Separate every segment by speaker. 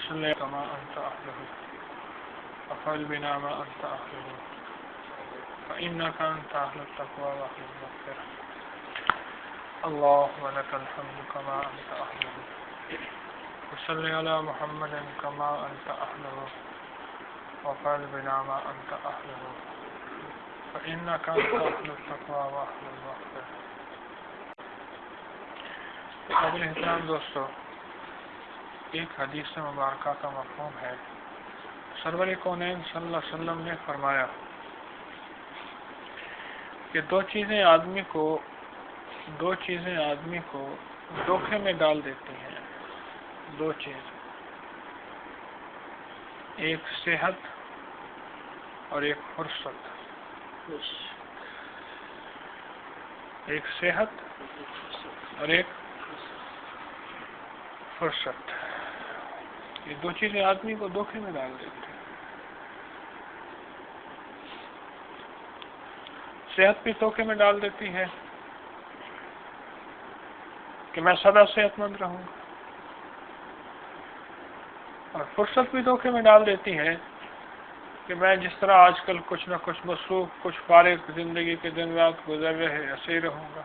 Speaker 1: صلی کما انت اہلہ وفعل بنا ما انت اہلہ فإنك انت اہل التقوى واہل المغفرہ اللهم لك الحمد كما انت اہلہ وصلی علی محمد کما انت اہلہ وفعل بنا ما انت اہلہ فإنك انت اہل التقوى واہل المغفرہ۔ قابل احترام دوستو، ایک حدیث مبارکہ کا مفہوم ہے، سرور کونین صلی اللہ علیہ وسلم نے فرمایا کہ دو چیزیں آدمی کو دھوکے میں ڈال دیتی ہیں، دو چیز، ایک صحت اور ایک فرصت، ایک صحت اور ایک فرصت، یہ دو چیزیں آدمی کو دھوکے میں ڈال دیتی ہیں۔ صحت بھی دھوکے میں ڈال دیتی ہے کہ میں سدا صحت مند رہوں گا، اور فرصت بھی دھوکے میں ڈال دیتی ہے کہ میں جس طرح آج کل کچھ نہ کچھ مصروف، کچھ فارغ زندگی کے دن رات گزر رہے، ایسے ہی رہوں گا۔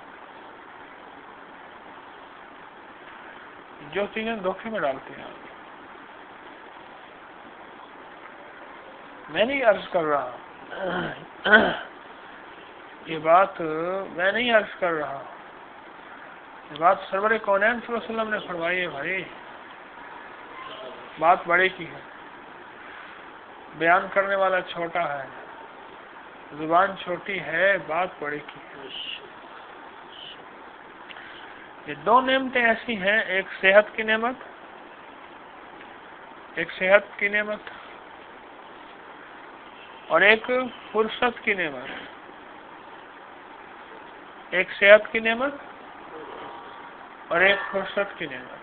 Speaker 1: جو چیزیں دھوکے میں ڈالتی ہیں، میں نہیں عرض کر رہا، یہ بات میں نہیں عرض کر رہا، یہ بات سرور کونین صلی اللہ علیہ وسلم نے فرمائی ہے۔ بھائی بات بڑے کی ہے، بیان کرنے والا چھوٹا ہے، زبان چھوٹی ہے، بات بڑے کی ہے۔ یہ دو نعمتیں ایسی ہیں، ایک صحت کی نعمت، ایک صحت کی نعمت اور ایک فرصت کی نعمت، ایک صحت کی نعمت اور ایک فرصت کی نعمت۔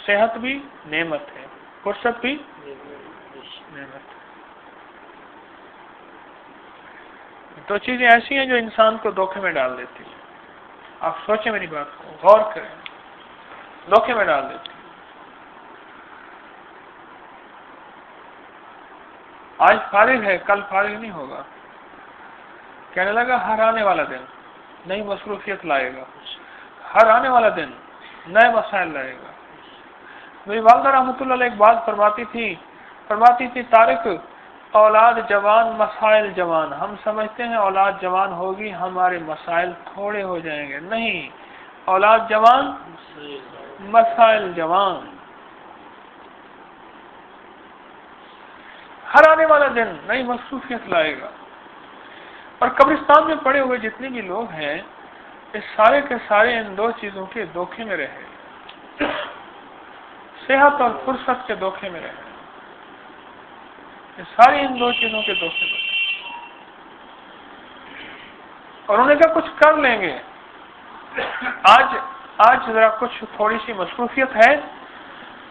Speaker 1: صحت بھی نعمت ہے، فرصت بھی نعمت ہے۔ دو چیزیں ایسی ہیں جو انسان کو دھوکے میں ڈال دیتی ہیں۔ آپ سوچیں میری بات کو، غور کریں، دھوکے میں ڈال دیتی ہیں۔ آج فارغ ہے، کل فارغ نہیں ہوگا، کہنے لگا ہر آنے والا دن نئی مصروفیت لائے گا، ہر آنے والا دن نئے مسائل لائے گا۔ میری والدہ رحمۃ اللہ علیہ ایک بات فرماتی تھی طارق، اولاد جوان مسائل جوان، ہم سمجھتے ہیں اولاد جوان ہوگی ہمارے مسائل تھوڑے ہو جائیں گے، نہیں، اولاد جوان مسائل جوان۔ ہر آنے والا دن نئی مصروفیت لائے گا، اور قبرستان میں پڑے ہوئے جتنے بھی لوگ ہیں، یہ سارے کے سارے ان دو چیزوں کے دھوکے میں رہے، صحت اور فرصت کے دھوکے میں رہے، یہ ساری ان دو چیزوں کے دھوکے میں رہے، اور انہیں کہا کچھ کر لیں گے، آج ذرا کچھ تھوڑی سی مصروفیت ہے،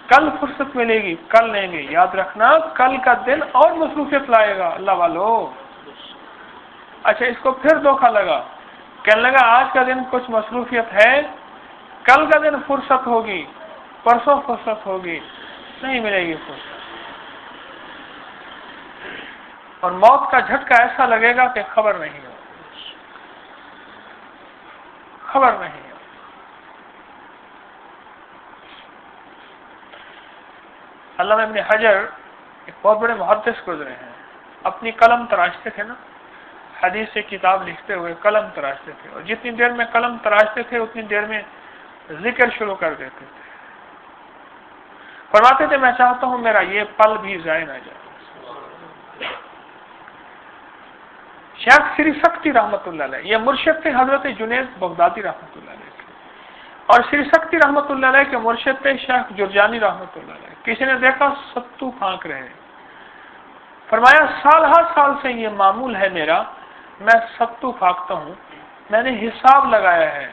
Speaker 1: کل فرصت ملے گی، کل لیں گے، یاد رکھنا کل کا دن اور مصروفیت لائے گا اللہ والو۔ اچھا، اس کو پھر دھوکہ لگا، کہنے لگا آج کا دن کچھ مصروفیت ہے، کل کا دن فرصت ہوگی، پرسوں فرصت ہوگی، نہیں ملے گی فرصت، اور موت کا جھٹکا ایسا لگے گا کہ خبر نہیں ہو، خبر نہیں ہو۔ علامہ ابن حجر ایک بہت بڑے محدث گزرے ہیں، اپنی قلم تراشتے تھے نا، حدیث سے کتاب لکھتے ہوئے قلم تراشتے تھے، اور جتنی دیر میں قلم تراشتے تھے اتنی دیر میں ذکر شروع کر دیتے تھے۔ فرماتے تھے میں چاہتا ہوں میرا یہ پل بھی ضائع نہ جائے۔ شیخ سری سکتی رحمۃ اللہ علیہ، یہ مرشد تھے حضرت جنید بغدادی رحمۃ اللہ علیہ کے، اور سری سکتی رحمۃ اللہ علیہ کے مرشد تھے شیخ جرجانی رحمۃ اللہ علیہ۔ کسی نے دیکھا ستو پھانک رہے، فرمایا سال ہر سال سے یہ معمول ہے میرا، میں ستو پھانکتا ہوں، میں نے حساب لگایا ہے،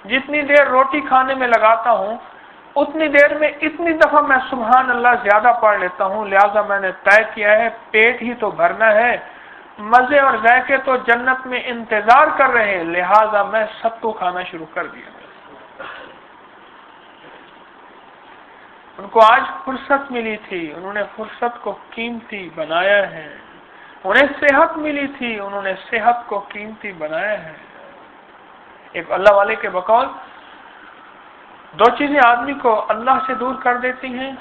Speaker 1: جتنی دیر روٹی کھانے میں لگاتا ہوں اتنی دیر میں اتنی دفعہ میں سبحان اللہ زیادہ پڑھ لیتا ہوں، لہذا میں نے طے کیا ہے پیٹ ہی تو بھرنا ہے، مزے اور ذائقے تو جنت میں انتظار کر رہے ہیں، لہذا میں ستو کھانا شروع کر دیا۔ ان کو آج فرصت ملی تھی، انہوں نے فرصت کو قیمتی بنایا ہے۔ انہیں صحت ملی تھی، انہوں نے صحت کو قیمتی بنایا ہے۔ ایک اللہ والے کے بقول دو چیزیں آدمی کو اللہ سے دور کر دیتی ہیں،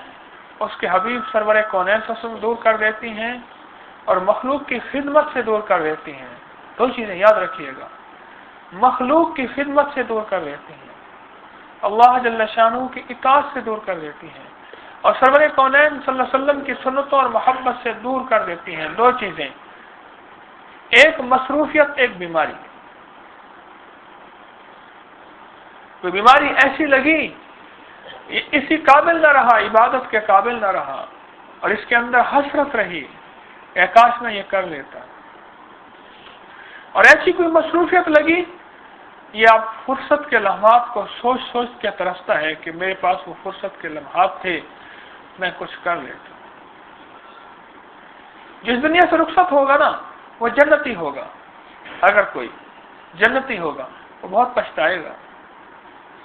Speaker 1: اس کے حبیب سرور کونین صلی اللہ علیہ وسلم دور کر دیتی ہیں، اور مخلوق کی خدمت سے دور کر دیتی ہیں۔ دو چیزیں یاد رکھیے گا، مخلوق کی خدمت سے دور کر دیتی ہیں، اللہ جل شانہ کی اطاعت سے دور کر دیتی ہیں، اور سرور کونین صلی اللہ علیہ وسلم کی سنتوں اور محبت سے دور کر دیتی ہیں۔ دو چیزیں، ایک مصروفیت، ایک بیماری۔ کوئی بیماری ایسی لگی، اسی قابل نہ رہا، عبادت کے قابل نہ رہا، اور اس کے اندر حسرت رہی کہ کاش میں یہ کر لیتا۔ اور ایسی کوئی مصروفیت لگی، یہ آپ فرصت کے لمحات کو سوچ سوچ کے ترستا ہے کہ میرے پاس وہ فرصت کے لمحات تھے، میں کچھ کر لیتا۔ جس دنیا سے رخصت ہوگا نا، وہ جنتی ہوگا۔ اگر کوئی جنتی ہوگا وہ بہت پچھتائے گا،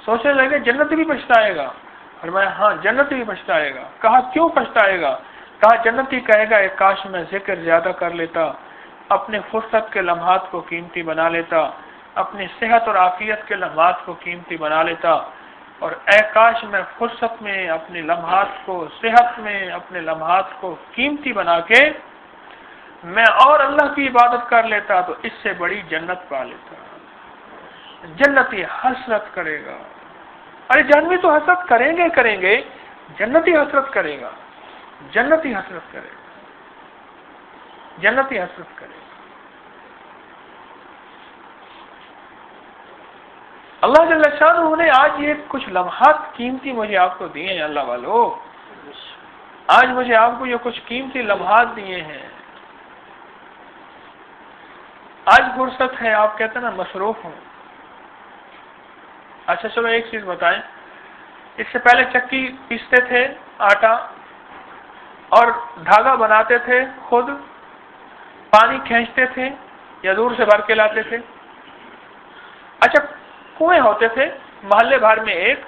Speaker 1: سوچنے لگے جنت بھی پچھتائے گا، فرمایا ہاں جنت بھی پچھتائے گا۔ کہا کیوں پچھتائے گا؟ کہا جنتی کہے گا ایک کاش میں ذکر زیادہ کر لیتا، اپنے فرصت کے لمحات کو قیمتی بنا لیتا، اپنی صحت اور عافیت کے لمحات کو قیمتی بنا لیتا، اور اے کاش میں فرصت میں اپنے لمحات کو، صحت میں اپنے لمحات کو قیمتی بنا کے میں اور اللہ کی عبادت کر لیتا تو اس سے بڑی جنت پا لیتا۔ جنتی حسرت کرے گا۔ ارے جہنمی تو حسرت کریں گے، جنتی حسرت کرے گا، جنتی حسرت کرے گا، جنتی حسرت کرے گا۔ اللہ جل شانہ نے آج یہ کچھ لمحات قیمتی مجھے آپ کو دیے ہیں۔ اللہ والو، آج مجھے آپ کو یہ کچھ قیمتی لمحات دیے ہیں۔ آج فرصت ہے، آپ کہتے ہیں نا مصروف ہوں۔ اچھا چلو ایک چیز بتائیں، اس سے پہلے چکی پیستے تھے آٹا اور دھاگا بناتے تھے، خود پانی کھینچتے تھے یا دور سے بھر کے لاتے تھے؟ اچھا کنویں ہوتے تھے محلے بھر میں، ایک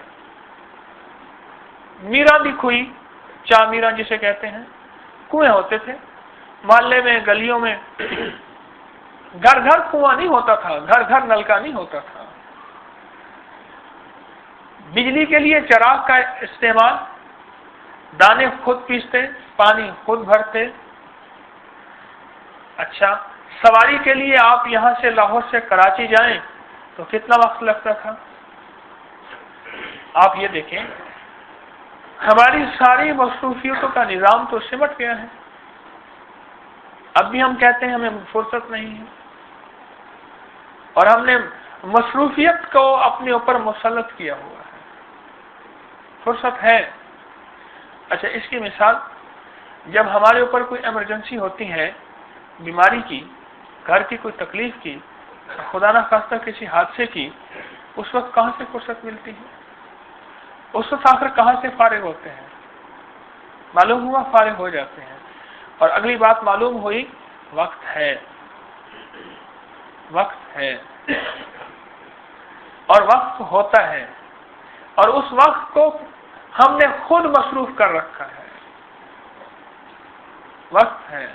Speaker 1: میرا دی کھوئی، چا میرا جسے کہتے ہیں، کنویں ہوتے تھے محلے میں، گلیوں میں۔ گھر گھر کنواں نہیں ہوتا تھا، گھر گھر نلکا نہیں ہوتا تھا۔ بجلی کے لیے چراغ کا استعمال، دانے خود پیستے، پانی خود بھرتے۔ اچھا سواری کے لیے آپ یہاں سے لاہور سے کراچی جائیں تو کتنا وقت لگتا تھا؟ آپ یہ دیکھیں، ہماری ساری مصروفیتوں کا نظام تو سمٹ گیا ہے۔ اب بھی ہم کہتے ہیں ہمیں فرصت نہیں ہے، اور ہم نے مصروفیت کو اپنے اوپر مسلط کیا ہوا ہے۔ فرصت ہے۔ اچھا اس کی مثال، جب ہمارے اوپر کوئی ایمرجنسی ہوتی ہے، بیماری کی، گھر کی کوئی تکلیف کی، خدا نہ خواستہ کسی حادثے کی، اس وقت کہاں سے فرصت ملتی ہے؟ اس وقت آخر کہاں سے فارغ ہوتے ہیں؟ معلوم ہوا فارغ ہو جاتے ہیں، اور اگلی بات معلوم ہوئی، وقت ہے، وقت ہے، اور وقت ہوتا ہے، اور اس وقت کو ہم نے خود مصروف کر رکھا ہے۔ وقت ہے،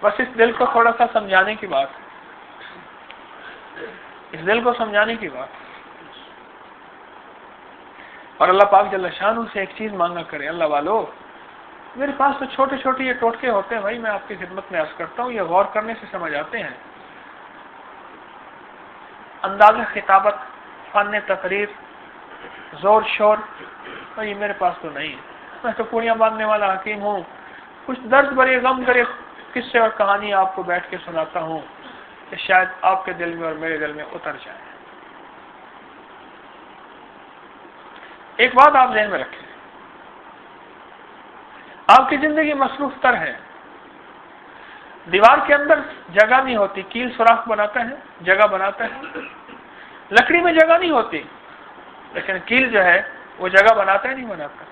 Speaker 1: بس اس دل کو تھوڑا سا سمجھانے کی بات ہے، اس دل کو سمجھانے کی بات ہے۔ اور اللہ پاک جل شانہ سے ایک چیز مانگا کرے، اللہ والو میرے پاس تو چھوٹے چھوٹے یہ ٹوٹکے ہوتے ہیں بھائی، میں آپ کی خدمت میں عرض کرتا ہوں، یہ غور کرنے سے سمجھ آتے ہیں۔ انداز خطابت، فن تقریر، زور شور، یہ میرے پاس تو نہیں ہے، میں تو پوریاں باندھنے والا حکیم ہوں، کچھ درد بھرے غم بھرے قصے اور کہانی آپ کو بیٹھ کے سناتا ہوں کہ شاید آپ کے دل میں اور میرے دل میں اتر جائے۔ ایک بات آپ ذہن میں رکھیں، آپ کی زندگی مصروف تر ہے، دیوار کے اندر جگہ نہیں ہوتی، کیل سوراخ بناتا ہے، جگہ بناتا ہے، لکڑی میں جگہ نہیں ہوتی، لیکن کیل جو ہے وہ جگہ بناتا ہے نہیں بناتا؟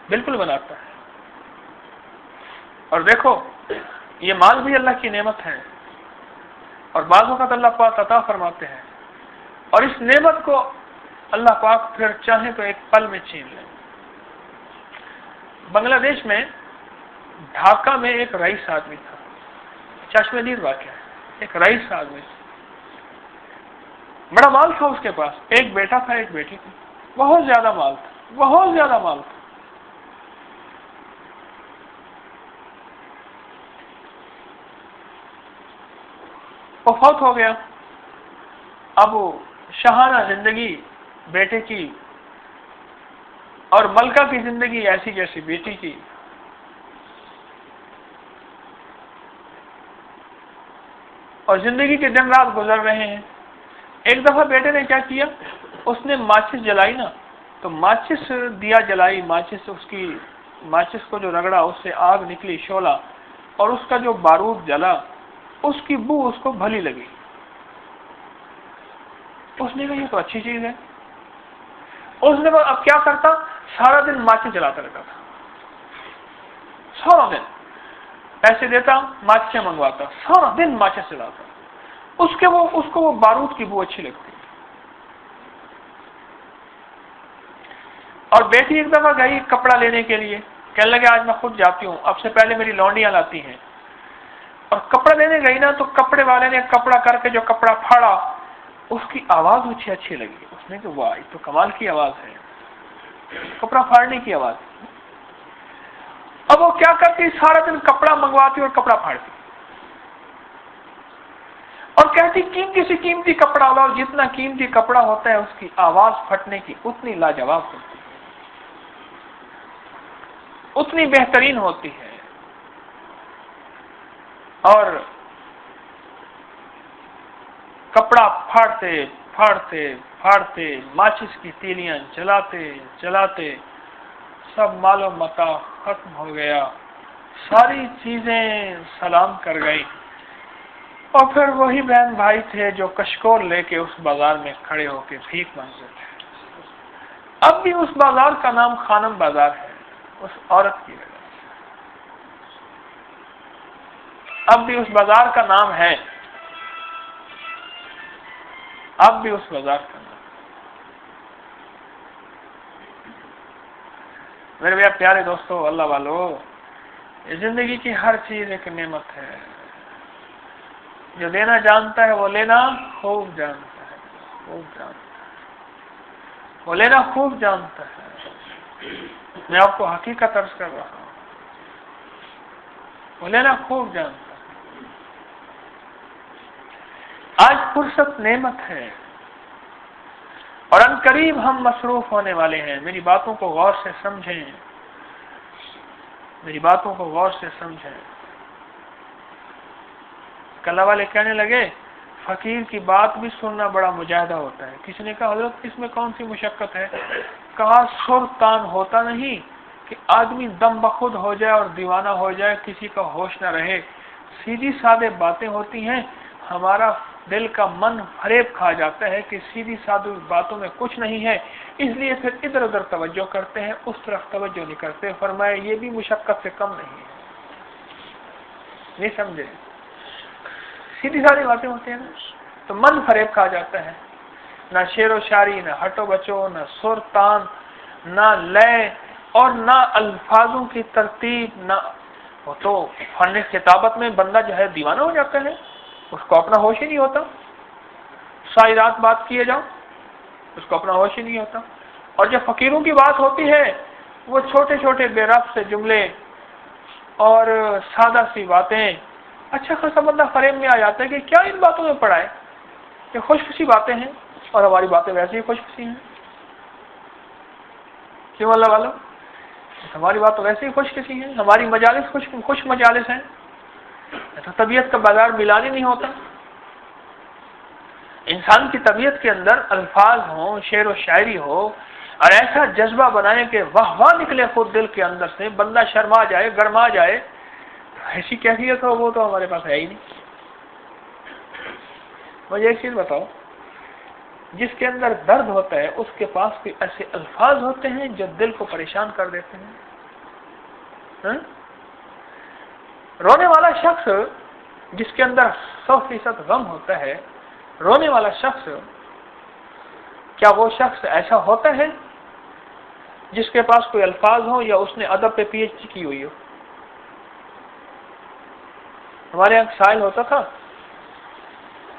Speaker 1: بالکل بناتا ہے۔ اور دیکھو یہ مال بھی اللہ کی نعمت ہے، اور بعض اوقات اللہ پاک عطا فرماتے ہیں، اور اس نعمت کو اللہ پاک پھر چاہیں تو ایک پل میں چھین لیں۔ بنگلہ دیش میں ڈھاکہ میں ایک رئیس آدمی تھا، چشمہ دید واقعہ ہے، ایک رئیس آدمی تھا، بڑا مال تھا اس کے پاس، ایک بیٹا تھا ایک بیٹی تھی، بہت زیادہ مال تھا، بہت زیادہ مال تھا۔ وہ فوت ہو گیا۔ اب وہ شاہانہ زندگی بیٹے کی اور ملکہ کی زندگی ایسی جیسی بیٹی کی۔ اور زندگی کے دن رات گزر رہے ہیں۔ ایک دفعہ بیٹے نے کیا کیا، اس نے ماچس جلائی نا، تو ماچس دیا جلائی، ماچس کو جو رگڑا اس سے آگ نکلی، شعلہ، اور اس کا جو بارود جلا، اس کی بو اس کو بھلی لگی۔ اس نے کہا یہ تو اچھی چیز ہے۔ اس نے کہا اب کیا کرتا، سارا دن ماچس جلاتا رہتا تھا، سارا دن پیسے دیتا، ماچسیں منگواتا، سارا دن ماچس جلاتا، اس کو وہ بارود کی بو اچھی لگتی۔ اور بیٹی ایک دفعہ گئی کپڑا لینے کے لیے، کہنے لگے آج میں خود جاتی ہوں، اب سے پہلے میری لونڈیاں لاتی ہیں۔ اور کپڑا لینے گئی نا، تو کپڑے والے نے کپڑا کر کے جو کپڑا پھاڑا، اس کی آواز مجھے اچھی لگی۔ اس نے کہ واہ یہ تو کمال کی آواز ہے، کپڑا پھاڑنے کی آواز۔ اب وہ کیا کرتی، سارا دن کپڑا منگواتی اور کپڑا پھاڑتی، اور کہتی قیمتی سے قیمتی کپڑا لاؤ، جتنا قیمتی کپڑا ہوتا ہے اس کی آواز پھٹنے کی اتنی لاجواب ہوتی ہے، اتنی بہترین ہوتی ہے۔ اور کپڑا پھاڑتے پھاڑتے پھاڑتے، ماچس کی تیلیاں جلاتے جلاتے سب مال و متاع ختم ہو گیا، ساری چیزیں سلام کر گئی۔ اور پھر وہی بہن بھائی تھے جو کشکول لے کے اس بازار میں کھڑے ہو کے بھیک مانگتے تھے۔ اب بھی اس بازار کا نام خانم بازار ہے، اس عورت کی وجہ سے اب بھی اس بازار کا نام ہے، اب بھی اس بازار کا نام۔ میرے بھیا پیارے دوستو، اللہ والو، یہ زندگی کی ہر چیز ایک نعمت ہے۔ جو دینا جانتا ہے وہ لینا خوب جانتا ہے، خوب جانتا ہے، وہ لینا خوب جانتا ہے۔ میں آپ کو حقیقت عرض کر رہا ہوں، وہ لینا خوب جانتا ہے۔ آج فرصت نعمت ہے، اور ان قریب ہم مصروف ہونے والے ہیں۔ میری باتوں کو غور سے سمجھیں، میری باتوں کو غور سے سمجھیں۔ کلا والے کہنے لگے فقیر کی بات بھی سننا بڑا مجاہدہ ہوتا ہے۔ کسی نے کہا حضرت اس میں کون سی مشقت ہے؟ کہا سر تان ہوتا نہیں کہ آدمی دم بخود ہو جائے اور دیوانہ ہو جائے، کسی کا ہوش نہ رہے، سیدھی سادے باتیں ہوتی ہیں، ہمارا دل کا من فریب کھا جاتا ہے کہ سیدھی سادی باتوں میں کچھ نہیں ہے، اس لیے پھر ادھر ادھر توجہ کرتے ہیں، اس طرف توجہ نہیں کرتے۔ فرمایا یہ بھی مشقت سے کم نہیں ہے۔ نہیں سمجھے؟ سیدھی سادی باتیں ہوتی ہیں نا، تو من فریب کھا جاتا ہے، نہ شعر و شاعری، نہ ہٹو بچو، نہ سر تان، نہ لے، اور نہ الفاظوں کی ترتیب، نہ وہ تو فن خطابت میں بندہ جو ہے دیوانہ ہو جاتا ہے، اس کو اپنا ہوش ہی نہیں ہوتا۔ ساری رات بات کیے جاؤ، اس کو اپنا ہوش ہی نہیں ہوتا۔ اور جب فقیروں کی بات ہوتی ہے، وہ چھوٹے چھوٹے بے ربط سے جملے اور سادہ سی باتیں، اچھا خاصا بندہ فریب میں آ جاتا ہے کہ کیا ان باتوں میں پڑا ہے، کہ خوش خوشی باتیں ہیں، اور ہماری باتیں ویسے ہی خوش خوشی ہیں۔ کیوں اللہ والو؟ ہماری بات تو ویسے ہی خوش خوشی ہیں، ہماری مجالس خوش مجالس ہیں، تو طبیعت کا بازار ملان ہی نہیں ہوتا۔ انسان کی طبیعت کے اندر الفاظ ہوں، شعر و شاعری ہو، اور ایسا جذبہ بنائیں کہ واہ واہ نکلے خود دل کے اندر سے، بندہ شرما جائے، گرما جائے، ایسی کیفیت ہو، وہ تو ہمارے پاس ہے ہی نہیں۔ مجھے ایک چیز بتاؤ، جس کے اندر درد ہوتا ہے اس کے پاس کوئی ایسے الفاظ ہوتے ہیں جو دل کو پریشان کر دیتے ہیں؟ رونے والا شخص جس کے اندر 100% غم ہوتا ہے، رونے والا شخص کیا وہ شخص ایسا ہوتا ہے جس کے پاس کوئی الفاظ ہوں یا اس نے ادب پہ پی ایچ ڈی کی ہوئی ہو؟ ہمارے یہاں سائل ہوتا تھا،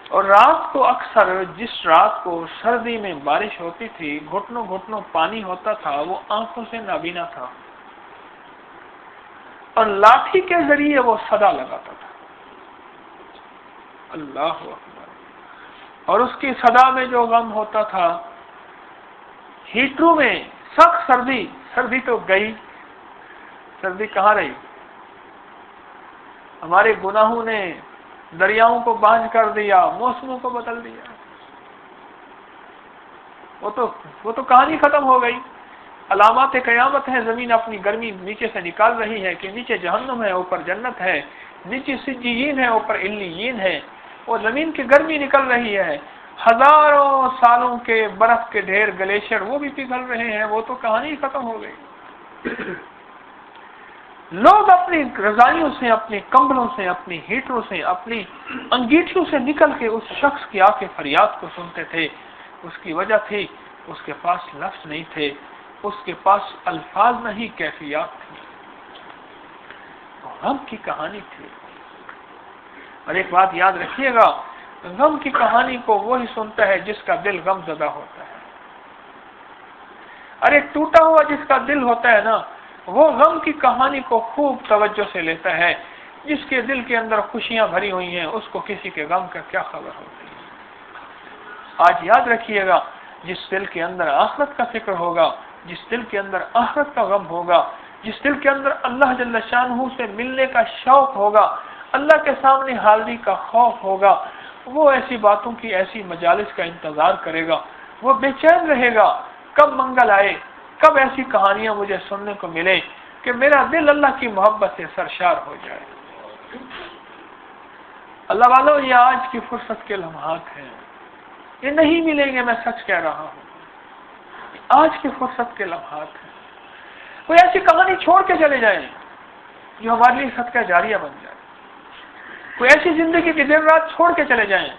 Speaker 1: اور رات کو اکثر جس رات کو سردی میں بارش ہوتی تھی، گھٹنوں گھٹنوں پانی ہوتا تھا، وہ آنکھوں سے نابینا تھا، اور لاٹھی کے ذریعے وہ صدا لگاتا تھا، اللہ اکبر، اور اس کی صدا میں جو غم ہوتا تھا، ہیٹروں میں سخت سردی تو گئی، سردی کہاں رہی؟ ہمارے گناہوں نے دریاؤں کو بانجھ کر دیا، موسموں کو بدل دیا، وہ تو کہانی ختم ہو گئی۔ علامات قیامت ہے، زمین اپنی گرمی نیچے سے نکال رہی ہے کہ نیچے جہنم ہے، اوپر جنت ہے، نیچے سجیین ہے، اوپر علیین ہے، وہ زمین کی گرمی نکل رہی ہے، ہزاروں سالوں کے برف کے ڈھیر گلیشیئر وہ بھی پگھل رہے ہیں، وہ تو کہانی ختم ہو گئی۔ لوگ اپنی رضائیوں سے، اپنے کمبلوں سے، اپنی ہیٹروں سے، اپنی انگیٹھیوں سے نکل کے اس شخص کی آ کے فریاد کو سنتے تھے۔ اس کی وجہ تھی اس کے پاس لفظ نہیں تھے، اس کے پاس الفاظ نہیں، کیفیات تھی، غم کی کہانی تھی۔ اور ایک بات یاد رکھیے گا، غم کی کہانی کو وہی سنتا ہے جس کا دل غم زدہ ہوتا ہے۔ اور ایک ٹوٹا ہوا جس کا دل ہوتا ہے نا، وہ غم کی کہانی کو خوب توجہ سے لیتا ہے۔ جس کے دل کے اندر خوشیاں بھری ہوئی ہیں، اس کو کسی کے غم کا کیا خبر ہوتی ہے۔ آج یاد رکھیے گا، جس دل کے اندر آخرت کا فکر ہوگا، جس دل کے اندر آخرت کا غم ہوگا، جس دل کے اندر اللہ جل شانہ سے ملنے کا شوق ہوگا، اللہ کے سامنے حاضری کا خوف ہوگا، وہ ایسی باتوں کی، ایسی مجالس کا انتظار کرے گا، وہ بے چین رہے گا، کب منگل آئے، کب ایسی کہانیاں مجھے سننے کو ملے کہ میرا دل اللہ کی محبت سے سرشار ہو جائے۔ اللہ والو، یہ آج کی فرصت کے لمحات ہیں، یہ نہیں ملیں گے، میں سچ کہہ رہا ہوں، آج کی فرصت کے لمحات ہیں۔ کوئی ایسی کہانی چھوڑ کے چلے جائیں جو ہمارے لیے صدقہ جاریہ بن جائے، کوئی ایسی زندگی کی دن رات چھوڑ کے چلے جائیں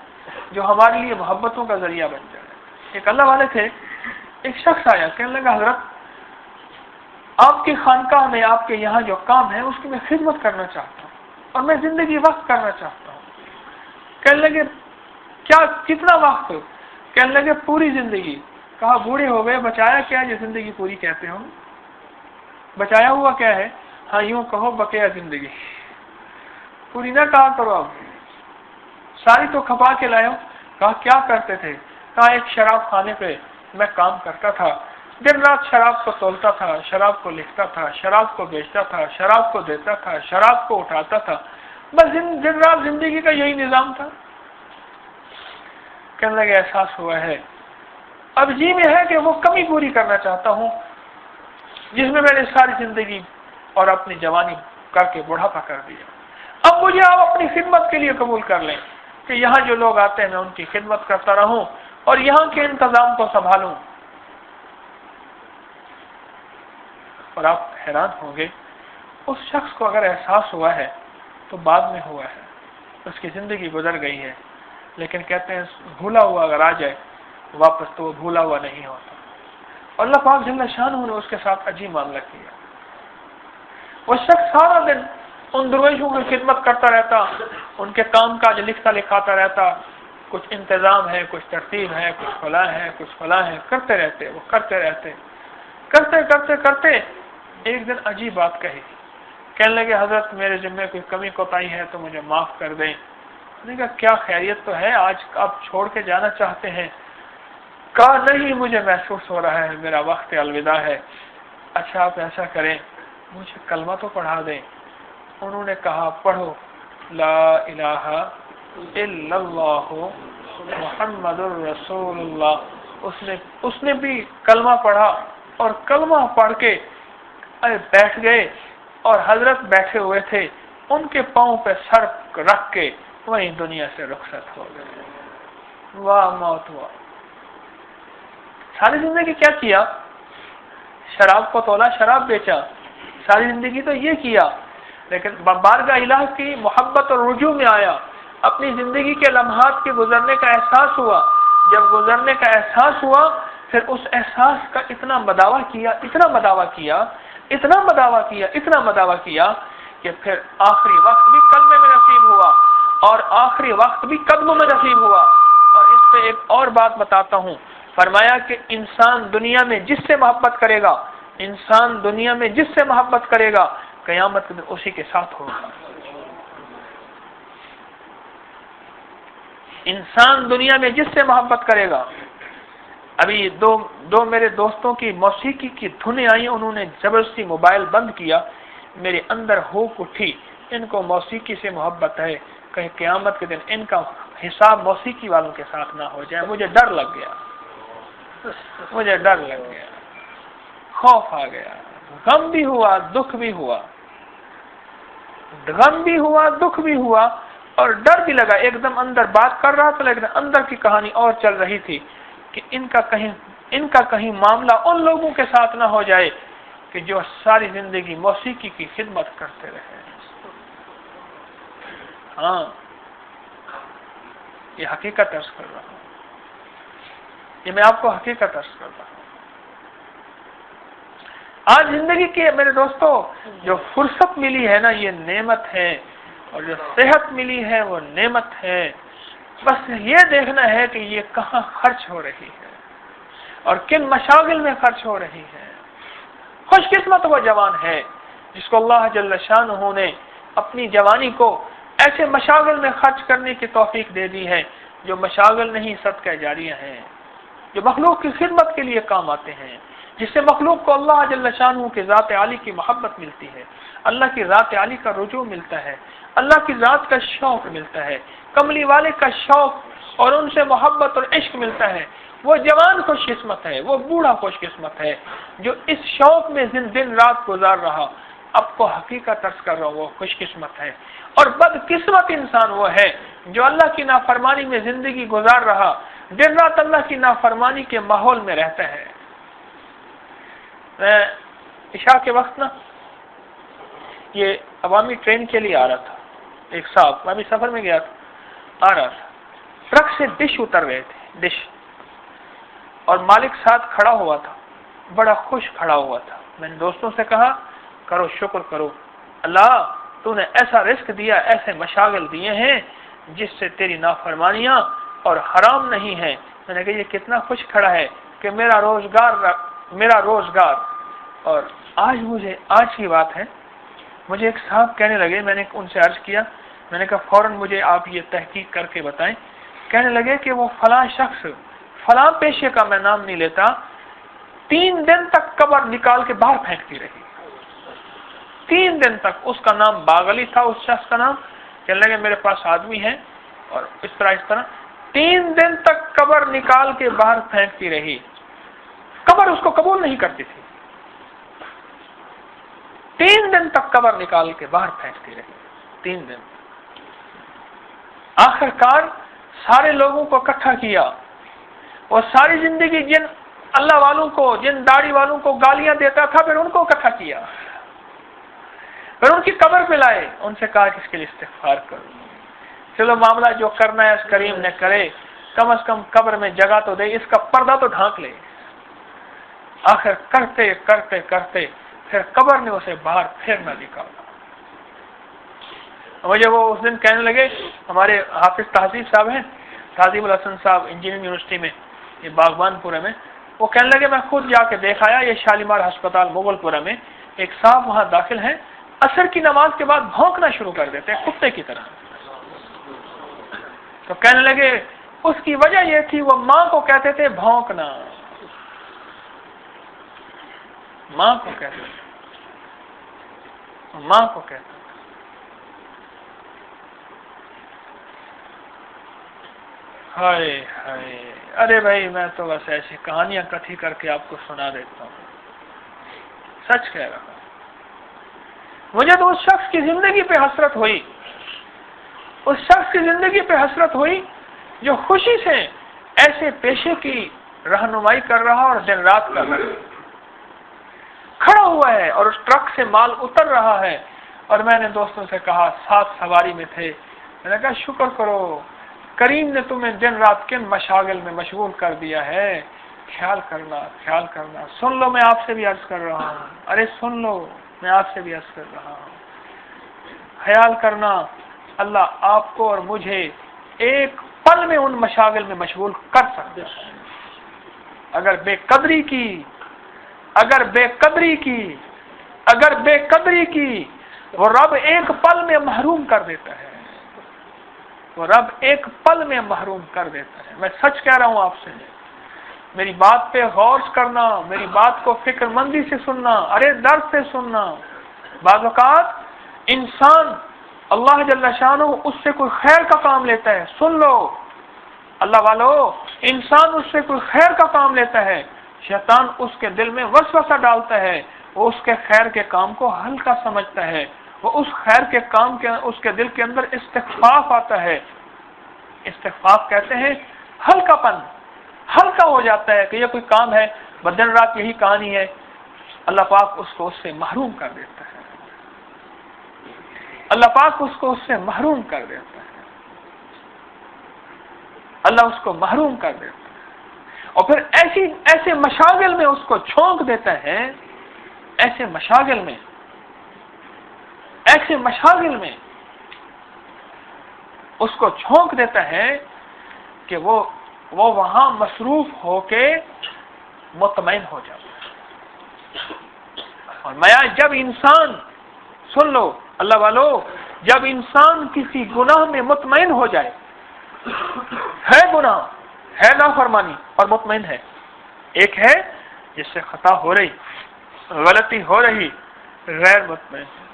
Speaker 1: جو ہمارے لیے محبتوں کا ذریعہ بن جائے۔ ایک اللہ والے تھے، ایک شخص آیا، کہنے لگا حضرت آپ کی خانقاہ میں، آپ کے یہاں جو کام ہے اس کی میں خدمت کرنا چاہتا ہوں اور میں زندگی وقت کرنا چاہتا ہوں۔ کہنے لگے کیا، کتنا وقت؟ کہنے لگے پوری زندگی۔ کہا بوڑھے ہو گئے، بچایا کیا جو زندگی پوری کہتے ہو؟ بچایا ہوا کیا ہے؟ ہاں یوں کہو بقیہ زندگی، پوری نہ کہا کرو، اب ساری تو کھپا کے لائے ہو۔ کہا کیا کرتے تھے؟ کہا ایک شراب خانے پہ میں کام کرتا تھا، دن رات شراب کو تولتا تھا، شراب کو لکھتا تھا، شراب کو بیچتا تھا، شراب کو دیتا تھا، شراب کو اٹھاتا تھا، بس دن رات زندگی کا یہی نظام تھا۔ کہنے لگے احساس ہوا ہے، اب جی میں ہے کہ وہ کمی پوری کرنا چاہتا ہوں جس میں نے ساری زندگی اور اپنی جوانی کر کے بڑھاپا کر دیا۔ اب مجھے آپ اپنی خدمت کے لیے قبول کر لیں کہ یہاں جو لوگ آتے ہیں میں ان کی خدمت کرتا رہوں اور یہاں کے انتظام کو سنبھالوں۔ اور آپ حیران ہوں گے، اس شخص کو اگر احساس ہوا ہے تو بعد میں ہوا ہے، اس کی زندگی گزر گئی ہے، لیکن کہتے ہیں بھولا ہوا اگر آ جائے واپس تو وہ بھولا ہوا نہیں ہوتا۔ اور اللہ پاک جل شانہ نے اس کے ساتھ عجیب معاملہ کیا۔ وہ شخص سارا دن ان درویشوں کی خدمت کرتا رہتا، ان کے کام کاج لکھتا لکھاتا رہتا، کچھ انتظام ہے، کچھ ترتیب ہے، کچھ فلاں ہے، کچھ فلاں ہے، کرتے رہتے، وہ کرتے رہتے، کرتے کرتے کرتے ایک دن عجیب بات کہی۔ کہنے لگے حضرت میرے ذمہ کوئی کمی کوتاہی ہے تو مجھے معاف کر دیں۔ نے کہا کیا خیریت تو ہے، آج آپ چھوڑ کے جانا چاہتے ہیں؟ کہا نہیں، مجھے محسوس ہو رہا ہے میرا وقت الوداع ہے۔ اچھا آپ ایسا کریں، مجھے کلمہ تو پڑھا دیں۔ انہوں نے کہا پڑھو لا الہ الا اللہ محمد الرسول اللہ۔ اس نے بھی کلمہ پڑھا اور کلمہ پڑھ کے بیٹھ گئے، اور حضرت بیٹھے ہوئے تھے، ان کے پاؤں پہ سر رکھ کے وہیں دنیا سے رخصت ہو گئے۔ واہ موت واہ! ساری زندگی کیا کیا؟ شراب کو تولا، شراب بیچا، ساری زندگی تو یہ کیا، لیکن بارگاہ الہ کی محبت اور رجوع میں آیا، اپنی زندگی کے لمحات کے گزرنے کا احساس ہوا۔ جب گزرنے کا احساس ہوا پھر اس احساس کا اتنا مداوع کیا، اتنا مداوع کیا، اتنا مداوع کیا، اتنا مداوع کیا کہ پھر آخری وقت بھی کلمے میں نصیب ہوا اور آخری وقت بھی قدموں میں نصیب ہوا۔ اور اس پہ ایک اور بات بتاتا ہوں، فرمایا کہ انسان دنیا میں جس سے محبت کرے گا، انسان دنیا میں جس سے محبت کرے گا، قیامت کے دن اسی کے ساتھ ہوگا۔ انسان دنیا میں جس سے محبت کرے گا، ابھی دو میرے دوستوں کی موسیقی کی دھنیں آئی، انہوں نے زبردستی موبائل بند کیا، میرے اندر ہوک اٹھی، ان کو موسیقی سے محبت ہے، کہیں قیامت کے دن ان کا حساب موسیقی والوں کے ساتھ نہ ہو جائے۔ مجھے ڈر لگ گیا، مجھے ڈر لگ گیا، خوف آ گیا، غم بھی ہوا، دکھ بھی ہوا، غم بھی ہوا، دکھ بھی ہوا اور ڈر بھی لگا۔ ایک دم اندر بات کر رہا تھا لیکن اندر کی کہانی اور چل رہی تھی کہ ان کا کہیں معاملہ ان لوگوں کے ساتھ نہ ہو جائے کہ جو ساری زندگی موسیقی کی خدمت کرتے رہے۔ ہاں، یہ حقیقت عرض کر رہا ہوں، یہ میں آپ کو حقیقت عرض کر رہا ہوں۔ آج زندگی کی میرے دوستو جو فرصت ملی ہے نا، یہ نعمت ہے، اور جو صحت ملی ہے وہ نعمت ہے۔ بس یہ دیکھنا ہے کہ یہ کہاں خرچ ہو رہی ہے اور کن مشاغل میں خرچ ہو رہی ہے۔ خوش قسمت وہ جوان ہے جس کو اللہ جل شانہ نے اپنی جوانی کو ایسے مشاغل میں خرچ کرنے کی توفیق دے دی ہے جو مشاغل نہیں، صدقہ جاریہ ہیں، جو مخلوق کی خدمت کے لیے کام آتے ہیں، جس سے مخلوق کو اللہ جل شانہ کی ذات عالی کی محبت ملتی ہے، اللہ کی ذات عالی کا رجوع ملتا ہے، اللہ کی ذات کا شوق ملتا ہے، کملی والے کا شوق اور ان سے محبت اور عشق ملتا ہے۔ وہ جوان خوش قسمت ہے، وہ بوڑھا خوش قسمت ہے جو اس شوق میں دن رات گزار رہا۔ اب کو حقیقت عرض کر رہا ہوں، وہ خوش قسمت ہے۔ اور بدقسمت انسان وہ ہے جو اللہ کی نافرمانی میں زندگی گزار رہا، دن رات اللہ کی نافرمانی کے ماحول میں رہتا ہے۔ میں عشاء کے وقت نا یہ عوامی ٹرین کے لیے آ رہا تھا، ایک صاحب، میں بھی سفر میں گیا تھا، آ رہا تھا، ٹرک سے ڈش اتر رہے تھے، ڈش، اور مالک ساتھ کھڑا ہوا تھا، بڑا خوش کھڑا ہوا تھا۔ میں نے دوستوں سے کہا کرو شکر کرو، اللہ تو نے ایسا رزق دیا، ایسے مشاغل دیے ہیں جس سے تیری نافرمانیاں اور حرام نہیں ہیں۔ میں نے کہا یہ کتنا خوش کھڑا ہے کہ میرا روزگار۔ اور آج کی بات ہے، مجھے ایک صاحب کہنے لگے، میں نے ان سے عرض کیا، میں نے کہا فوراً مجھے آپ یہ تحقیق کر کے بتائیں۔ کہنے لگے کہ وہ فلاں شخص، فلاں پیشے کا میں نام نہیں لیتا، 3 دن تک قبر نکال کے باہر پھینکتی رہی، 3 دن تک۔ اس کا نام باغلی تھا، اس شخص کا نام۔ کہنے لگے میرے پاس آدمی ہے، اور اس طرح 3 دن تک قبر نکال کے باہر پھینکتی رہی، قبر اس کو قبول نہیں کرتی تھی، 3 دن تک قبر نکال کے باہر پھینکتی رہی، 3 دن۔ آخرکار سارے لوگوں کو اکٹھا کیا، اور ساری زندگی جن اللہ والوں کو، جن داڑھی والوں کو گالیاں دیتا تھا، پھر ان کو اکٹھا کیا، پھر ان کی قبر پہ لائے، ان سے کہا کہ اس کے لیے استغفار کرو، چلو معاملہ جو کرنا ہے اس کریم نے کرے، کم از کم قبر میں جگہ تو دے، اس کا پردہ تو ڈھانک لے۔ آخر کرتے کرتے کرتے پھر قبر نے اسے باہر پھر نہ نکالا۔ مجھے وہ اس دن کہنے لگے، ہمارے حافظ تہذیب صاحب ہیں، تہذیب الحسن صاحب انجینئرنگ یونیورسٹی میں، یہ باغبان پورے میں، وہ کہنے لگے میں خود جا کے دیکھ آیا، یہ شالیمار ہسپتال مغل پورہ میں، ایک صاحب وہاں داخل ہیں، عصر کی نماز کے بعد بھونکنا شروع کر دیتے ہیں کتے کی طرح۔ تو کہنے لگے اس کی وجہ یہ تھی وہ ماں کو کہتے تھے بھونکنا، ماں کو کہتے تھے، ماں کو کہتے تھے۔ ہائے ہائے، ارے بھائی میں تو بس ایسی کہانیاں کتھی کر کے آپ کو سنا دیتا ہوں، سچ کہہ رہا ہوں۔ مجھے تو اس شخص کی زندگی پہ حسرت ہوئی، اس شخص کی زندگی پہ حسرت ہوئی جو خوشی سے ایسے پیشے کی رہنمائی کر رہا اور دن رات کر رہا کھڑا ہوا ہے، اور اس ٹرک سے مال اتر رہا ہے۔ اور میں نے دوستوں سے کہا، ساتھ سواری میں تھے، میں نے کہا شکر کرو، کریم نے تمہیں دن رات کن مشاغل میں مشغول کر دیا ہے خیال کرنا. سن لو میں آپ سے بھی عرض کر رہا ہوں. ارے سن لو میں آپ سے بھی عرض کر رہا ہوں. خیال کرنا اللہ آپ کو اور مجھے ایک پل میں ان مشاغل میں مشغول کر سکتا ہے. اگر بے قدری کی وہ رب ایک پل میں محروم کر دیتا ہے. میں سچ کہہ رہا ہوں آپ سے. میری بات پہ غور کرنا, میری بات کو فکر مندی سے سننا, ارے درد سے سننا. بعض اوقات انسان اللہ جل شانہ اس سے کوئی خیر کا کام لیتا ہے. سن لو اللہ والو, انسان اس سے کوئی خیر کا کام لیتا ہے, شیطان اس کے دل میں وسوسہ ڈالتا ہے, وہ اس کے خیر کے کام کو ہلکا سمجھتا ہے, وہ اس خیر کے کام کے اس کے دل کے اندر استخفاف آتا ہے. استخفاف کہتے ہیں ہلکا پن, ہلکا ہو جاتا ہے کہ یہ کوئی کام ہے, بدن رات یہی کہانی ہے. اللہ پاک اس کو اس سے محروم کر دیتا ہے. اللہ پاک اس کو اس سے محروم کر دیتا ہے. اللہ اس کو محروم کر دیتا ہے اور پھر ایسے مشاغل میں اس کو چھونک دیتا ہے. ایسے مشاغل میں اس کو چھونک دیتا ہے کہ وہ وہاں مصروف ہو کے مطمئن ہو جاتا ہے. اور جب انسان, سن لو اللہ والو, جب انسان کسی گناہ میں مطمئن ہو جائے, ہے گناہ, ہے نافرمانی اور مطمئن ہے. ایک ہے جس سے خطا ہو رہی, غلطی ہو رہی, غیر مطمئن ہے.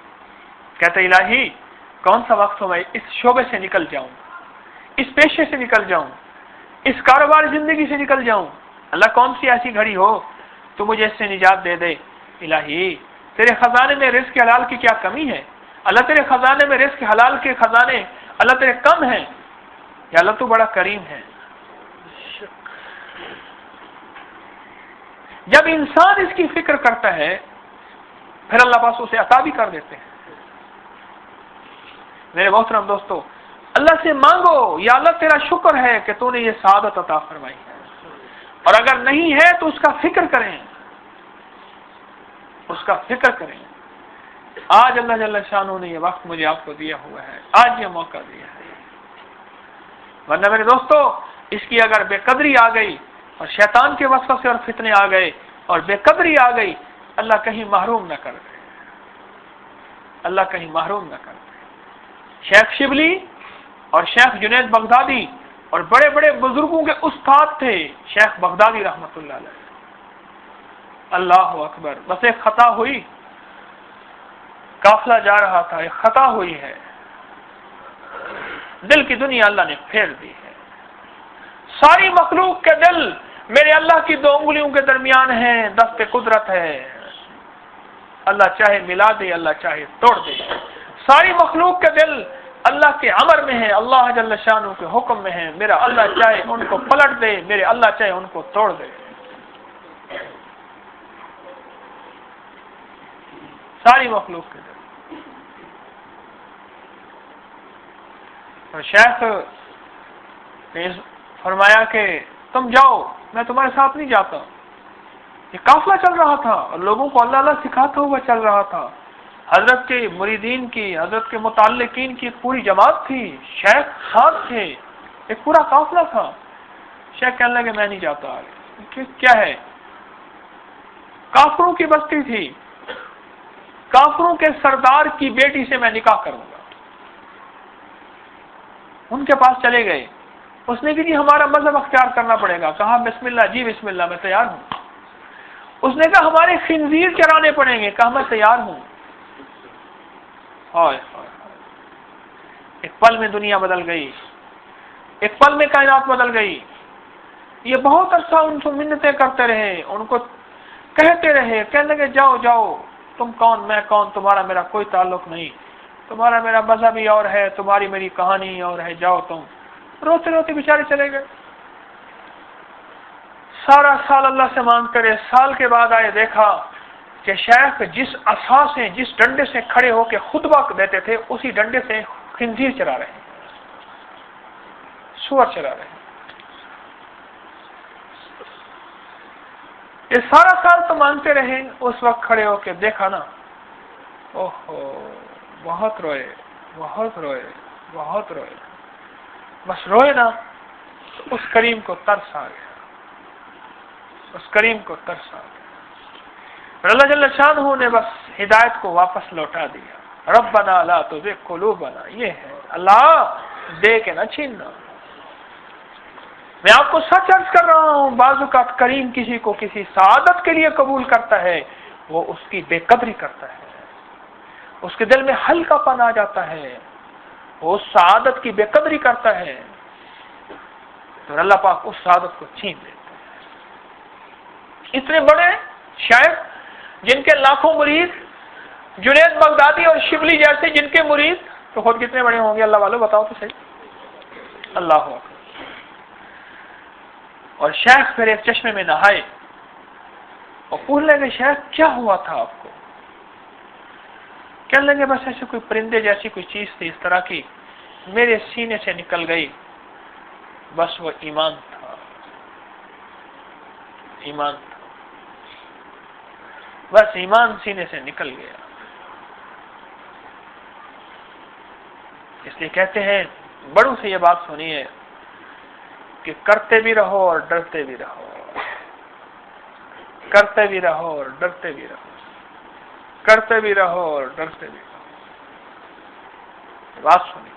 Speaker 1: کہتے الہی کون سا وقت ہو میں اس شعبے سے نکل جاؤں, اس پیشے سے نکل جاؤں, اس کاروبار زندگی سے نکل جاؤں. اللہ کون سی ایسی گھڑی ہو تو مجھے اس سے نجات دے دے. الہی تیرے خزانے میں رزق حلال کی کیا کمی ہے؟ اللہ تیرے خزانے میں رزق حلال کے خزانے اللہ تیرے کم ہیں, یا اللہ تو بڑا کریم ہے. جب انسان اس کی فکر کرتا ہے پھر اللہ پاک اسے عطا بھی کر دیتے ہیں. میرے محترم دوستو, اللہ سے مانگو یا اللہ تیرا شکر ہے کہ تو نے یہ سعادت عطا فرمائی ہے, اور اگر نہیں ہے تو اس کا فکر کریں, آج اللہ جل شانہ نے یہ وقت مجھے آپ کو دیا ہوا ہے, آج یہ موقع دیا ہے. ورنہ میرے دوستو اس کی اگر بے قدری آ گئی اور شیطان کے وسوسے اور فتنے آ گئے اور بے قدری آ گئی, اللہ کہیں محروم نہ کر دے, اللہ کہیں محروم نہ کر دے. شیخ شبلی اور شیخ جنید بغدادی اور بڑے بڑے بزرگوں کے استاد تھے شیخ بغدادی رحمت اللہ علیہ. اللہ اکبر. بس ایک خطا ہوئی, قافلہ جا رہا تھا, ایک خطا ہوئی ہے, دل کی دنیا اللہ نے پھیر دی ہے. ساری مخلوق کے دل میرے اللہ کی 2 انگلیوں کے درمیان ہیں, دست قدرت ہے. اللہ چاہے ملا دے, اللہ چاہے توڑ دے. ساری مخلوق کے دل اللہ کے امر میں ہے, اللہ جل شانہ کے حکم میں ہے. میرا اللہ چاہے ان کو پلٹ دے, میرے اللہ چاہے ان کو توڑ دے. ساری مخلوق کے دل. اور شیخ نے فرمایا کہ تم جاؤ, میں تمہارے ساتھ نہیں جاتا. یہ قافلہ چل رہا تھا اور لوگوں کو اللہ اللہ سکھاتا ہوا چل رہا تھا. حضرت کے مریدین کی, حضرت کے متعلقین کی ایک پوری جماعت تھی, شیخ ساتھ تھے, ایک پورا قافلہ تھا. شیخ کہنے لگے میں نہیں جاتا. کیا ہے؟ کافروں کی بستی تھی, کافروں کے سردار کی بیٹی سے میں نکاح کروں گا. ان کے پاس چلے گئے. اس نے کہ جی ہمارا مذہب اختیار کرنا پڑے گا. کہا بسم اللہ. جی بسم اللہ, میں تیار ہوں. اس نے کہا ہمارے خنزیر چرانے پڑیں گے. کہا میں تیار ہوں. ایک پل میں دنیا بدل گئی, ایک پل میں کائنات بدل گئی. یہ بہت عرصہ ان سے منتیں کرتے رہے, ان کو کہتے رہے, کہنے لگے جاؤ جاؤ, تم کون میں کون, تمہارا میرا کوئی تعلق نہیں, تمہارا میرا مذہب ہی اور ہے, تمہاری میری کہانی اور ہے, جاؤ تم. روتے روتے بیچارے چلے گئے. سارا سال اللہ سے مانگ کرے, سال کے بعد آئے, دیکھا کہ شیخ جس عصا سے, جس ڈنڈے سے کھڑے ہو کے خطبہ دیتے تھے, اسی ڈنڈے سے خنزیر چلا رہے ہیں, سور چلا رہے ہیں. یہ سارا سال تو مانگتے رہے، اس وقت کھڑے ہو کے دیکھا نا، اوہو بہت روئے، بہت روئے، بہت روئے، بس روئے نا تو اس کریم کو ترس آ گیا، اس کریم کو ترس آ گیا۔ اللہ جل شانہ نے بس ہدایت کو واپس لوٹا دیا، ربنا لا تزغ قلوبنا، یہ ہے اللہ دے کے نہ چھیننا۔ میں آپ کو سچ عرض کر رہا ہوں، بعض اوقات کریم کسی کو کسی سعادت کے لیے قبول کرتا ہے، وہ اس کی بے قدری کرتا ہے، اس کے دل میں ہلکا پن آ جاتا ہے، وہ اس سعادت کی بے قدری کرتا ہے، تو اللہ پاک اس سعادت کو چھین لیتا ہے۔ اتنے بڑے شاعر جن کے لاکھوں مرید، جنید بغدادی اور شبلی جیسے جن کے مرید، تو خود کتنے بڑے ہوں گے اللہ والوں، بتاؤ تو صحیح، اللہ اکبر۔ اور شیخ پھر ایک چشمے میں نہائے اور پوچھ لیں گے شیخ کیا ہوا تھا آپ کو؟ کہنے لگے بس ایسے کوئی پرندے جیسی کوئی چیز تھی اس طرح کی، میرے سینے سے نکل گئی، بس وہ ایمان تھا، ایمان تھا، بس ایمان سینے سے نکل گیا۔ اس لیے کہتے ہیں بڑوں سے یہ بات سنیے کہ کرتے بھی رہو اور ڈرتے بھی رہو، کرتے بھی رہو اور ڈرتے بھی رہو، کرتے بھی رہو اور ڈرتے بھی رہو۔ بات سنیے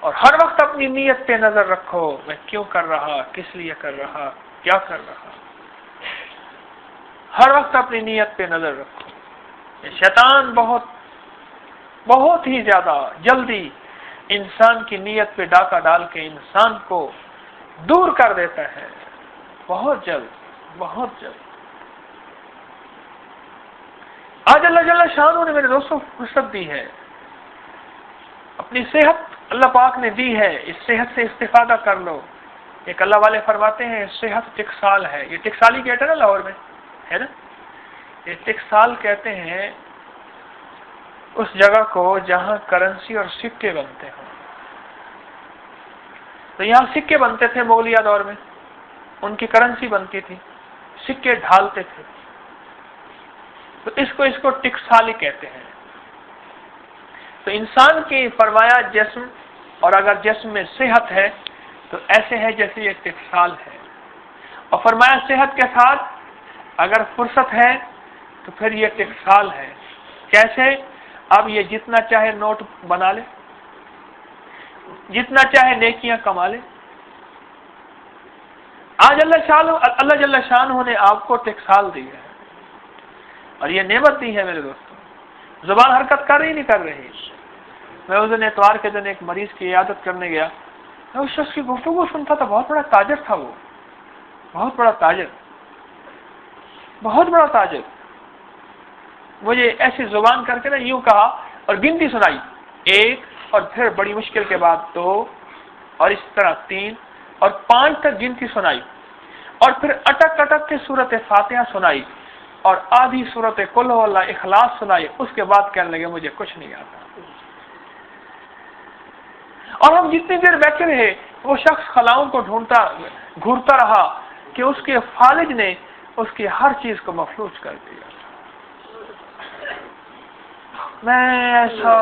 Speaker 1: اور ہر وقت اپنی نیت پہ نظر رکھو، میں کیوں کر رہا، کس لیے کر رہا، کیا کر رہا، ہر وقت اپنی نیت پہ نظر رکھو۔ یہ شیطان بہت ہی زیادہ جلدی انسان کی نیت پہ ڈاکہ ڈال کے انسان کو دور کر دیتا ہے، بہت جلد، بہت جلد۔ آج اللہ جل شانہ نے میرے دوستوں فرصت دی ہے، اپنی صحت اللہ پاک نے دی ہے، اس صحت سے استفادہ کر لو۔ ایک اللہ والے فرماتے ہیں صحت ٹکسال ہے، یہ ٹکسالی کہتے ہیں نا لاہور میں، ہے نا، یہ ٹکسال کہتے ہیں اس جگہ کو جہاں کرنسی اور سکے بنتے ہیں۔ تو یہاں سکے بنتے تھے مغلیہ دور میں، ان کی کرنسی بنتی تھی، سکے ڈھالتے تھے، تو اس کو ٹکسالی کہتے ہیں۔ تو انسان کی فرمایا جسم، اور اگر جسم میں صحت ہے تو ایسے ہے جیسے یہ ٹکسال ہے، اور فرمایا صحت کے ساتھ اگر فرصت ہے تو پھر یہ ٹکسال ہے۔ کیسے؟ اب یہ جتنا چاہے نوٹ بنا لے، جتنا چاہے نیکیاں کما لے۔ آج اللہ جل شانہ نے آپ کو ٹکسال دی ہے، اور یہ نعمت دی ہے میرے دوستوں، زبان حرکت کر رہی۔ میں اس دن اتوار کے دن ایک مریض کی عیادت کرنے گیا، میں اس شخص کی گفتگو سنتا تھا، بہت بڑا تاجر تھا وہ، بہت بڑا تاجر، بہت بڑا تاجر۔ مجھے ایسی زبان کر کے نا یوں کہا اور گنتی سنائی، 1 اور پھر بڑی مشکل کے بعد 2 اور اس طرح 3 اور 5 تک گنتی سنائی، اور پھر اٹک اٹک کے سورت فاتحہ سنائی اور آدھی سورت قل ہو اللہ اخلاص سنائی۔ اس کے بعد کہنے لگے مجھے کچھ نہیں آتا۔ اور ہم جتنی دیر بیٹھے رہے وہ شخص خلاؤں کو ڈھونڈتا گھورتا رہا کہ اس کے فالج نے اس کی ہر چیز کو مفلوج کر دیا۔ میں ایسا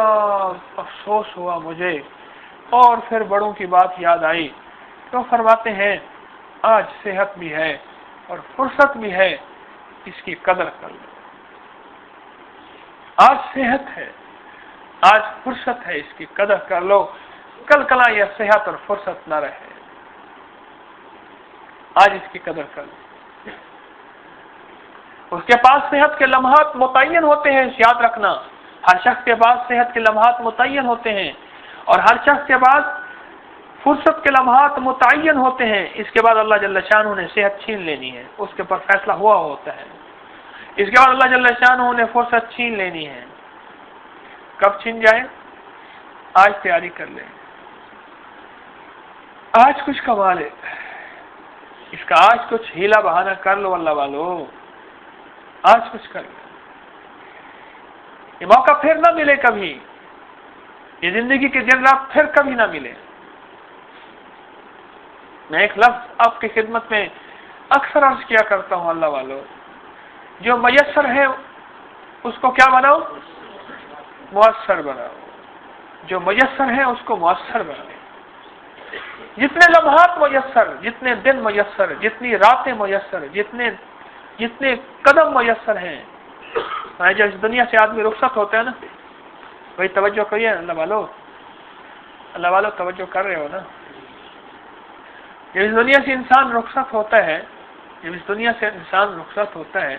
Speaker 1: افسوس ہوا مجھے، اور پھر بڑوں کی بات یاد آئی تو فرماتے ہیں آج صحت بھی ہے اور فرصت بھی ہے، اس کی قدر کر لو۔ آج صحت ہے، آج فرصت ہے، اس کی قدر کر لو، کل کلا یہ صحت اور فرصت نہ رہے، آج اس کی قدر کر لو۔ اس کے پاس صحت کے لمحات متعین ہوتے ہیں، یاد رکھنا، ہر شخص کے پاس صحت کے لمحات متعین ہوتے ہیں، اور ہر شخص کے پاس فرصت کے لمحات متعین ہوتے ہیں۔ اس کے بعد اللہ جل شانہ نے صحت چھین لینی ہے، اس کے پر فیصلہ ہوا ہوتا ہے۔ اس کے بعد اللہ جل شانہ نے فرصت چھین لینی ہے۔ کب چھین جائے؟ آج تیاری کر لیں، آج کچھ کما لے، اس کا آج کچھ ہیلا بہانہ کر لو اللہ والو، آج کچھ کر لو۔ یہ موقع پھر نہ ملے کبھی، یہ زندگی کے دن رات پھر کبھی نہ ملے۔ میں ایک لفظ آپ کی خدمت میں اکثر عرض کیا کرتا ہوں اللہ والوں، جو میسر ہے اس کو کیا بناؤ؟ مؤثر بناؤ. جو میسر ہے اس کو مؤثر بناؤ. جتنے لمحات میسر، جتنے دن میسر، جتنی راتیں میسر، جتنے قدم میسر ہیں، جب اس دنیا سے آدمی رخصت ہوتا ہے نا، وہی توجہ کریے اللہ والو توجہ کر رہے ہو نا؟ جب اس دنیا سے انسان رخصت ہوتا ہے،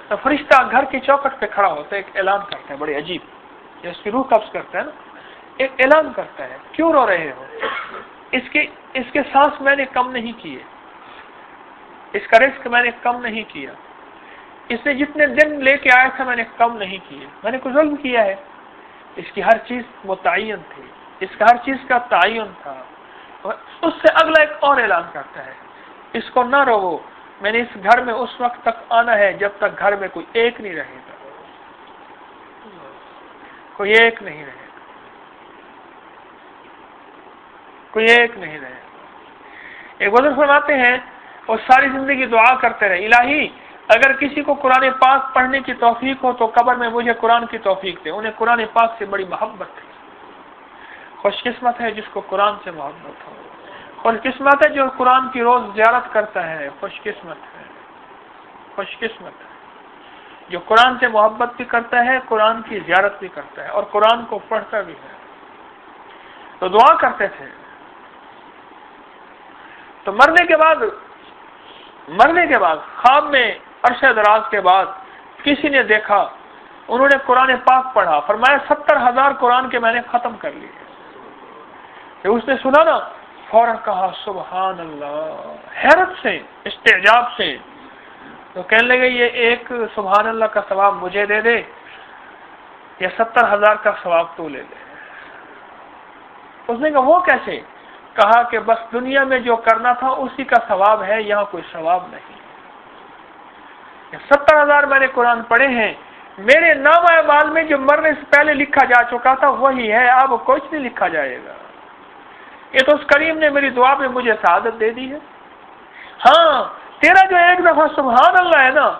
Speaker 1: تو فرشتہ گھر کی چوکھٹ پہ کھڑا ہوتا ہے، ایک اعلان کرتا ہے بڑے عجیب، جو اس کی روح قبض کرتا ہے نا، ایک اعلان کرتا ہے، کیوں رو رہے ہو؟ اس کے سانس میں نے کم نہیں کیے، اس کا رزق میں نے کم نہیں کیا، اس نے جتنے دن لے کے آیا تھا میں نے کم نہیں کیے، میں نے کوئی ظلم کیا ہے؟ اس کی ہر چیز متعین تھی، اس کا ہر چیز کا تعین تھا. اس سے اگلا ایک اور اعلان کرتا ہے، اس کو نہ رو، میں نے اس گھر میں اس وقت تک آنا ہے جب تک گھر میں کوئی ایک نہیں رہے گا، کوئی ایک نہیں رہے گا، کوئی ایک نہیں رہے گا. ایک بزرگ فرماتے ہیں وہ ساری زندگی دعا کرتے رہے، الہی اگر کسی کو قرآن پاک پڑھنے کی توفیق ہو تو قبر میں مجھے قرآن کی توفیق دے. انہیں قرآن پاک سے بڑی محبت تھی. خوش قسمت ہے جس کو قرآن سے محبت ہو، خوش قسمت ہے جو قرآن کی روز زیارت کرتا ہے، خوش قسمت ہے جو قرآن سے محبت بھی کرتا ہے، قرآن کی زیارت بھی کرتا ہے اور قرآن کو پڑھتا بھی ہے. تو دعا کرتے تھے. تو مرنے کے بعد خواب میں عرصہ دراز کے بعد کسی نے دیکھا، انہوں نے قرآن پاک پڑھا، فرمایا 70,000 قرآن کے میں نے ختم کر لیے. جب اس نے سنا نا، فوراً کہا سبحان اللہ، حیرت سے، استعجاب سے. تو کہنے لگے یہ ایک سبحان اللہ کا ثواب مجھے دے دے یا 70,000 کا ثواب تو لے لے. اس نے کہا وہ کیسے؟ کہا کہ بس دنیا میں جو کرنا تھا اسی کا ثواب ہے، یہاں کوئی ثواب نہیں. 70,000 میں نے قرآن پڑھے ہیں، میرے نام اعمال میں جو مرنے سے پہلے لکھا جا چکا تھا وہی ہے، اب کچھ نہیں لکھا جائے گا. یہ تو اس کریم نے میری دعا پہ مجھے سعادت دے دی ہے. ہاں تیرا جو ایک دفعہ سبحان اللہ ہے نا،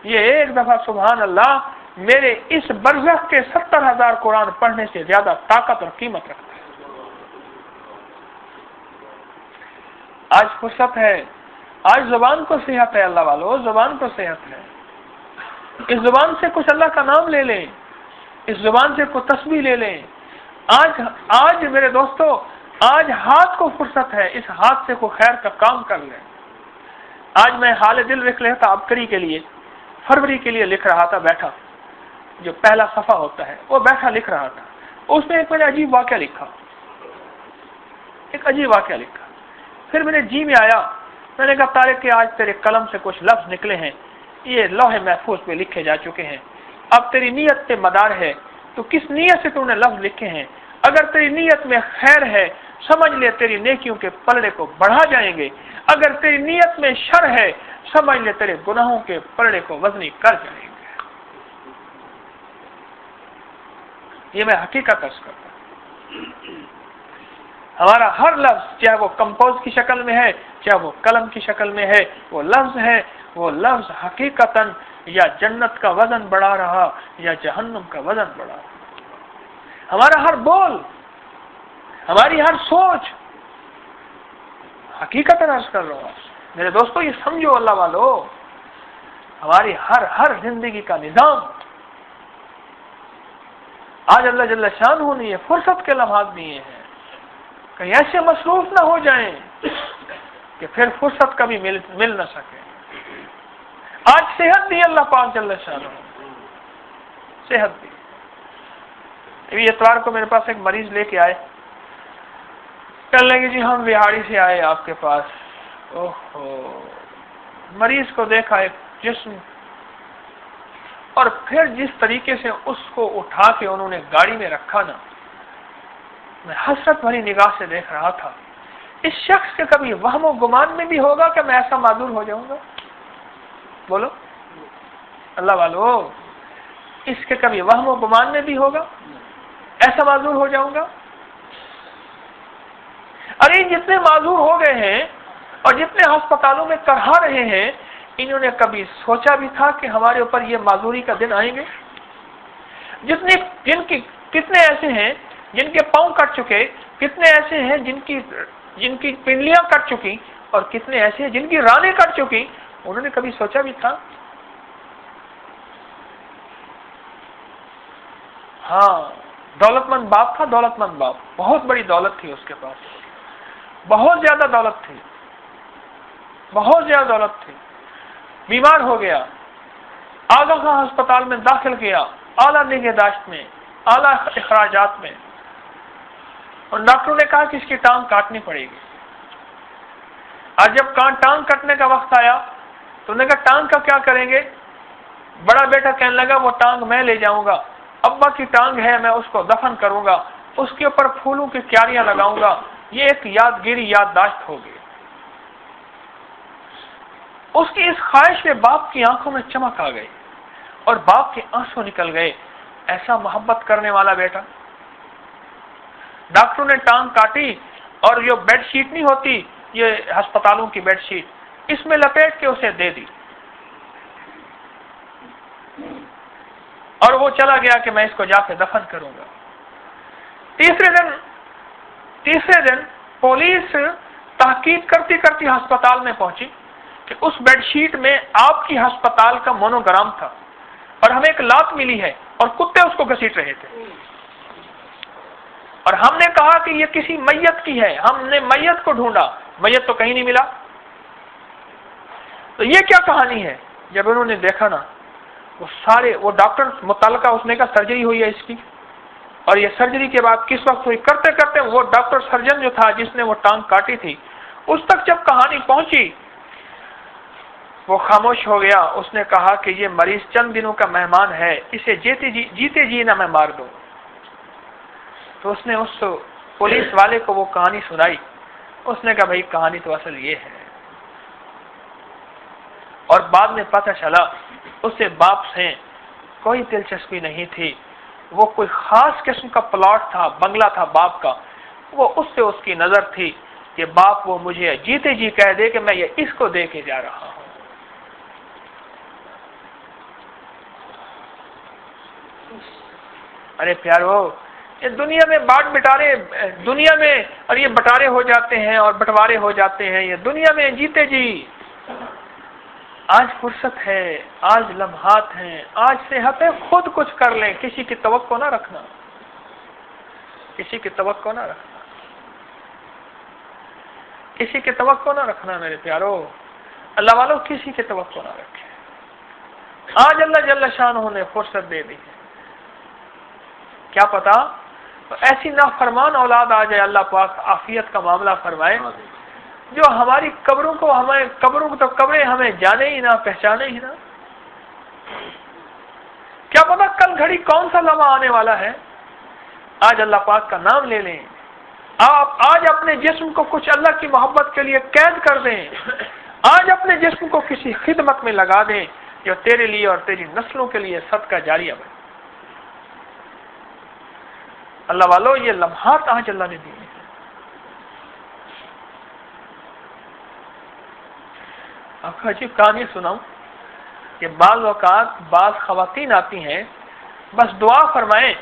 Speaker 1: یہ ایک دفعہ سبحان اللہ میرے اس برزخ کے 70,000 قرآن پڑھنے سے زیادہ طاقت اور قیمت رکھتا ہے. آج فرصت ہے، آج زبان کو صحت ہے اللہ والو، زبان کو صحت ہے. اس زبان سے کچھ اللہ کا نام لے لیں، اس زبان سے کوئی تسبیح لے لیں. آج میرے دوستو، آج ہاتھ کو فرصت ہے، اس ہاتھ سے کوئی خیر کا کام کر لیں. آج میں حال دل لکھ رہا تھا آپ کے لیے، فروری کے لیے لکھ رہا تھا بیٹھا، جو پہلا صفحہ ہوتا ہے وہ بیٹھا لکھ رہا تھا. اس میں ایک میں نے عجیب واقعہ لکھا، پھر میں نے جی میں آیا، میں نے کہا طارق کہ آج تیرے قلم سے کچھ لفظ نکلے ہیں، یہ لوح محفوظ پہ لکھے جا چکے ہیں، اب تیری نیت پہ مدار ہے، تو کس نیت سے تو نے لفظ لکھے ہیں. اگر تیری نیت میں خیر ہے سمجھ لے تیری نیکیوں کے پلڑے کو بڑھا جائیں گے، اگر تیری نیت میں شر ہے سمجھ لے تیرے گناہوں کے پلڑے کو وزنی کر جائیں گے. یہ میں حقیقت عرض کرتا ہوں. ہمارا ہر لفظ چاہے وہ کمپوز کی شکل میں ہے، چاہے وہ قلم کی شکل میں ہے، وہ لفظ حقیقتاً یا جنت کا وزن بڑھا رہا یا جہنم کا وزن بڑھا رہا. ہمارا ہر بول، ہماری ہر سوچ، حقیقتاً عرض کر رہا ہوں میرے دوستو، یہ سمجھو اللہ والو، ہماری ہر زندگی کا نظام آج اللہ جل شانہ نے یہ فرصت کے لمحات دیے ہیں، کہیں ایسے مصروف نہ ہو جائیں کہ پھر فرصت کبھی مل نہ سکے. آج صحت دی اللہ پاک جل شانہ، صحت دی. ابھی اتوار کو میرے پاس ایک مریض لے کے آئے، کہنے لگے جی ہم بہاڑی سے آئے آپ کے پاس. مریض کو دیکھا، ایک جسم، اور پھر جس طریقے سے اس کو اٹھا کے انہوں نے گاڑی میں رکھا نا، میں حسرت بھری نگاہ سے دیکھ رہا تھا. اس شخص کے کبھی وہم و گمان میں بھی ہوگا کہ میں ایسا معذور ہو جاؤں گا؟ بولو اللہ والو، اس کے کبھی وہم و گمان میں بھی ہوگا ایسا معذور ہو جاؤں گا؟ ارے جتنے معذور ہو گئے ہیں اور جتنے ہسپتالوں میں کرا رہے ہیں، انہوں نے کبھی سوچا بھی تھا کہ ہمارے اوپر یہ معذوری کا دن آئیں گے؟ کتنے ایسے ہیں جن کے پاؤں کٹ چکے، کتنے ایسے ہیں جن کی پنڈلیاں کٹ چکی، اور کتنے ایسے ہیں جن کی رانیں کٹ چکی، انہوں نے کبھی سوچا بھی تھا؟ ہاں، دولت مند باپ تھا، دولت مند باپ، بہت بڑی دولت تھی اس کے پاس، بہت زیادہ دولت تھی، بہت زیادہ دولت تھی۔ بیمار ہو گیا، آگاہ خاں ہسپتال میں داخل کیا، اعلیٰ نگہداشت میں، اعلیٰ اخراجات میں، اور ڈاکٹروں نے کہا کہ اس کی ٹانگ کاٹنی پڑے گی۔ آج جب ٹانگ کٹنے کا وقت آیا تو انہوں نے کہا ٹانگ کا کیا کریں گے؟ بڑا بیٹا کہنے لگا وہ ٹانگ میں لے جاؤں گا، ابا کی ٹانگ ہے، میں اس کو دفن کروں گا، اس کے اوپر پھولوں کی کیاریاں لگاؤں گا، یہ ایک یادگیری یادداشت ہوگی۔ اس کی اس خواہش میں باپ کی آنکھوں میں چمک آ گئی اور باپ کے آنسو نکل گئے۔ ایسا محبت کرنے والا بیٹا۔ ڈاکٹروں نے ٹانگ کاٹی اور جو بیڈ شیٹ نہیں ہوتی، یہ ہسپتالوں کی بیڈ شیٹ، اس میں لپیٹ کے اسے دے دی، اور وہ چلا گیا کہ میں اس کو جا کے دفن کروں گا۔ تیسرے دن پولیس تحقیق کرتی کرتی ہسپتال میں پہنچی کہ اس بیڈ شیٹ میں آپ کی ہسپتال کا مونوگرام تھا، اور ہمیں ایک لات ملی ہے اور کتے اس کو گھسیٹ رہے تھے، اور ہم نے کہا کہ یہ کسی میت کی ہے، ہم نے میت کو ڈھونڈا، میت تو کہیں نہیں ملا۔ تو یہ کیا کہانی ہے؟ جب انہوں نے دیکھا نا، وہ ڈاکٹر متعلقہ، اس نے کہا سرجری ہوئی ہے اس کی، اور یہ سرجری کے بعد کس وقت ہوئی، کرتے کرتے وہ ڈاکٹر سرجن جو تھا جس نے وہ ٹانگ کاٹی تھی، اس تک جب کہانی پہنچی وہ خاموش ہو گیا۔ اس نے کہا کہ یہ مریض چند دنوں کا مہمان ہے، اسے جیتے جی نہ میں مار دوں۔ تو اس نے اس پولیس والے کو وہ کہانی سنائی۔ اس نے کہا بھائی کہانی تو اصل یہ ہے، اور بعد میں پتہ چلا اسے باپ سے کوئی دلچسپی نہیں تھی، وہ کوئی خاص قسم کا پلاٹ تھا، بنگلہ تھا باپ کا، وہ اس سے اس کی نظر تھی کہ باپ وہ مجھے جیتے جی کہہ دے کہ میں یہ اس کو دے کے جا رہا ہوں۔ ارے پیارو، یہ دنیا میں دنیا میں اور یہ بٹارے ہو جاتے ہیں اور بٹوارے ہو جاتے ہیں، یہ دنیا میں جیتے جی۔ آج فرصت ہے، آج لمحات ہیں، آج صحت ہے، خود کچھ کر لیں، کسی کی توقع نہ رکھنا، کسی کی توقع نہ رکھنا، کسی کی توقع نہ رکھنا میرے پیارو۔ اللہ والوں کسی کی توقع نہ رکھے۔ آج اللہ جل شانہ نے فرصت دے دی ہے، کیا پتا ایسی نافرمان اولاد آ جائے، اللہ پاک عافیت کا معاملہ فرمائے، جو ہماری قبروں کو تو قبریں ہمیں جانے ہی نہ، پہچانے ہی نہ۔ کیا پتا کل گھڑی کون سا لمحہ آنے والا ہے۔ آج اللہ پاک کا نام لے لیں، آپ آج اپنے جسم کو کچھ اللہ کی محبت کے لیے قید کر دیں، آج اپنے جسم کو کسی خدمت میں لگا دیں جو تیرے لیے اور تیری نسلوں کے لیے صدقہ جاریہ بنے۔ اللہ والو یہ لمحات آج اللہ نے دیے ہیں۔ آپ کو عجیب کہانی سناؤں کہ بعض اوقات بعض خواتین آتی ہیں، بس دعا فرمائیں،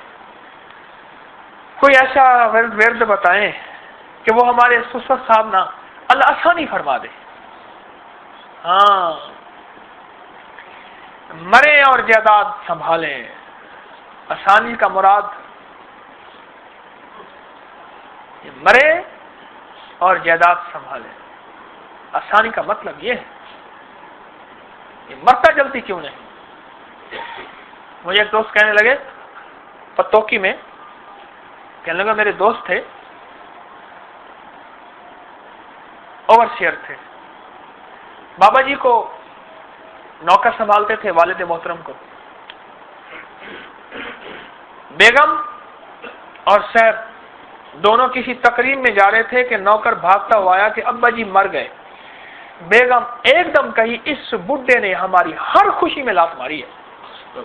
Speaker 1: کوئی ایسا ورد بتائیں کہ وہ ہمارے سسر صاحب نہ اللہ آسانی فرما دے۔ ہاں، مرے اور جائیداد سنبھالیں، آسانی کا مراد مرے اور جائیداد سنبھالیں۔ آسانی کا مطلب یہ ہے کہ مرتا جلدی کیوں نہیں۔ مجھے ایک دوست کہنے لگے پتوکی میں، کہنے لگا میرے دوست تھے، اوورسیئر تھے، بابا جی کو نوکر سنبھالتے تھے، والد محترم کو۔ بیگم اور صاحب دونوں کسی تقریب میں جا رہے تھے کہ نوکر بھاگتا ہوا آیا کہ ابا جی مر گئے۔ بیگم ایک دم کہی اس بڈھے نے ہماری ہر خوشی میں لات ماری ہے۔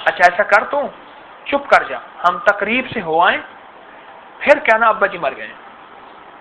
Speaker 1: اچھا ایسا کر، تو چپ کر جا، ہم تقریب سے ہو آئیں، پھر کہنا ابا جی مر گئے۔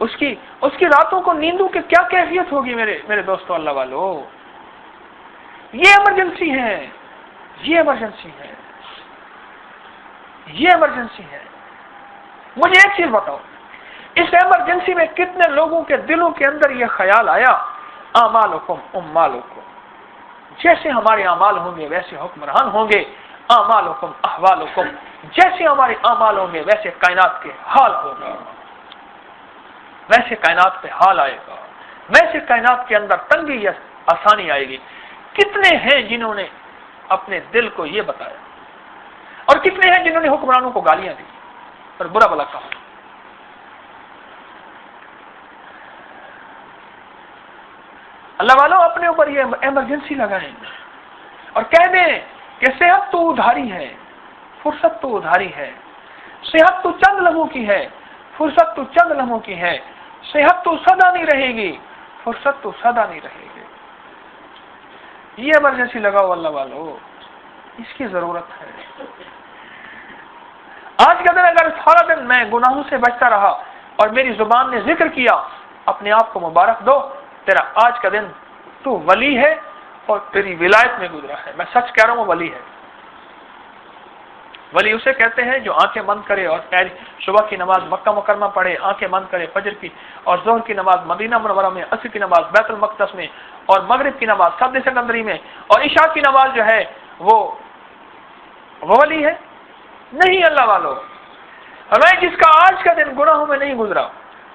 Speaker 1: اس کی راتوں کو نیندوں کی کیا کیفیت ہوگی میرے دوستو اللہ والو. یہ ایمرجنسی ہے، یہ ایمرجنسی ہے، یہ ایمرجنسی ہے. مجھے ایک چیز بتاؤ، اس ایمرجنسی میں کتنے لوگوں کے دلوں کے اندر یہ خیال آیا اعمالکم اموالکم، جیسے ہمارے اعمال ہوں گے ویسے حکمران ہوں گے، اعمالکم احوالکم، جیسے ہمارے اعمال ہوں گے ویسے کائنات کے حال ہوگا، ویسے کائنات پہ حال آئے گا، ویسے کائنات کے اندر تنگی یا آسانی آئے گی. کتنے ہیں جنہوں نے اپنے دل کو یہ بتایا، اور کتنے ہیں جنہوں نے حکمرانوں کو گالیاں دی اور برا بلا کہا. اللہ والوں اپنے اوپر یہ ایمرجنسی لگائیں اور کہہ دیں کہ صحت تو ادھاری ہے، فرصت تو ادھاری ہے، صحت تو چند لمحوں کی ہے، فرصت تو چند لمحوں کی ہے، صحت تو سدا نہیں رہے گی، فرصت تو سدا نہیں رہے گی. یہ ایمرجنسی لگاؤ اللہ والو، اس کی ضرورت ہے. آج کا دن اگر سارا دن میں گناہوں سے بچتا رہا اور میری زبان نے ذکر کیا، اپنے آپ کو مبارک دو، تیرا آج کا دن تو ولی ہے اور تیری ولایت میں گزرا ہے. میں سچ کہہ رہا ہوں، ولی ہے. ولی اسے کہتے ہیں جو آنکھیں بند کرے اور صبح کی نماز مکہ مکرمہ پڑھے، آنکھیں بند کرے فجر کی اور ظہر کی نماز مدینہ منورہ میں، عصر کی نماز بیت المقدس میں، اور مغرب کی نماز سبز سکندری میں، اور عشاء کی نماز جو ہے وہ ولی ہے. نہیں اللہ والو، ہمیں جس کا آج کا دن گناہوں میں نہیں گزرا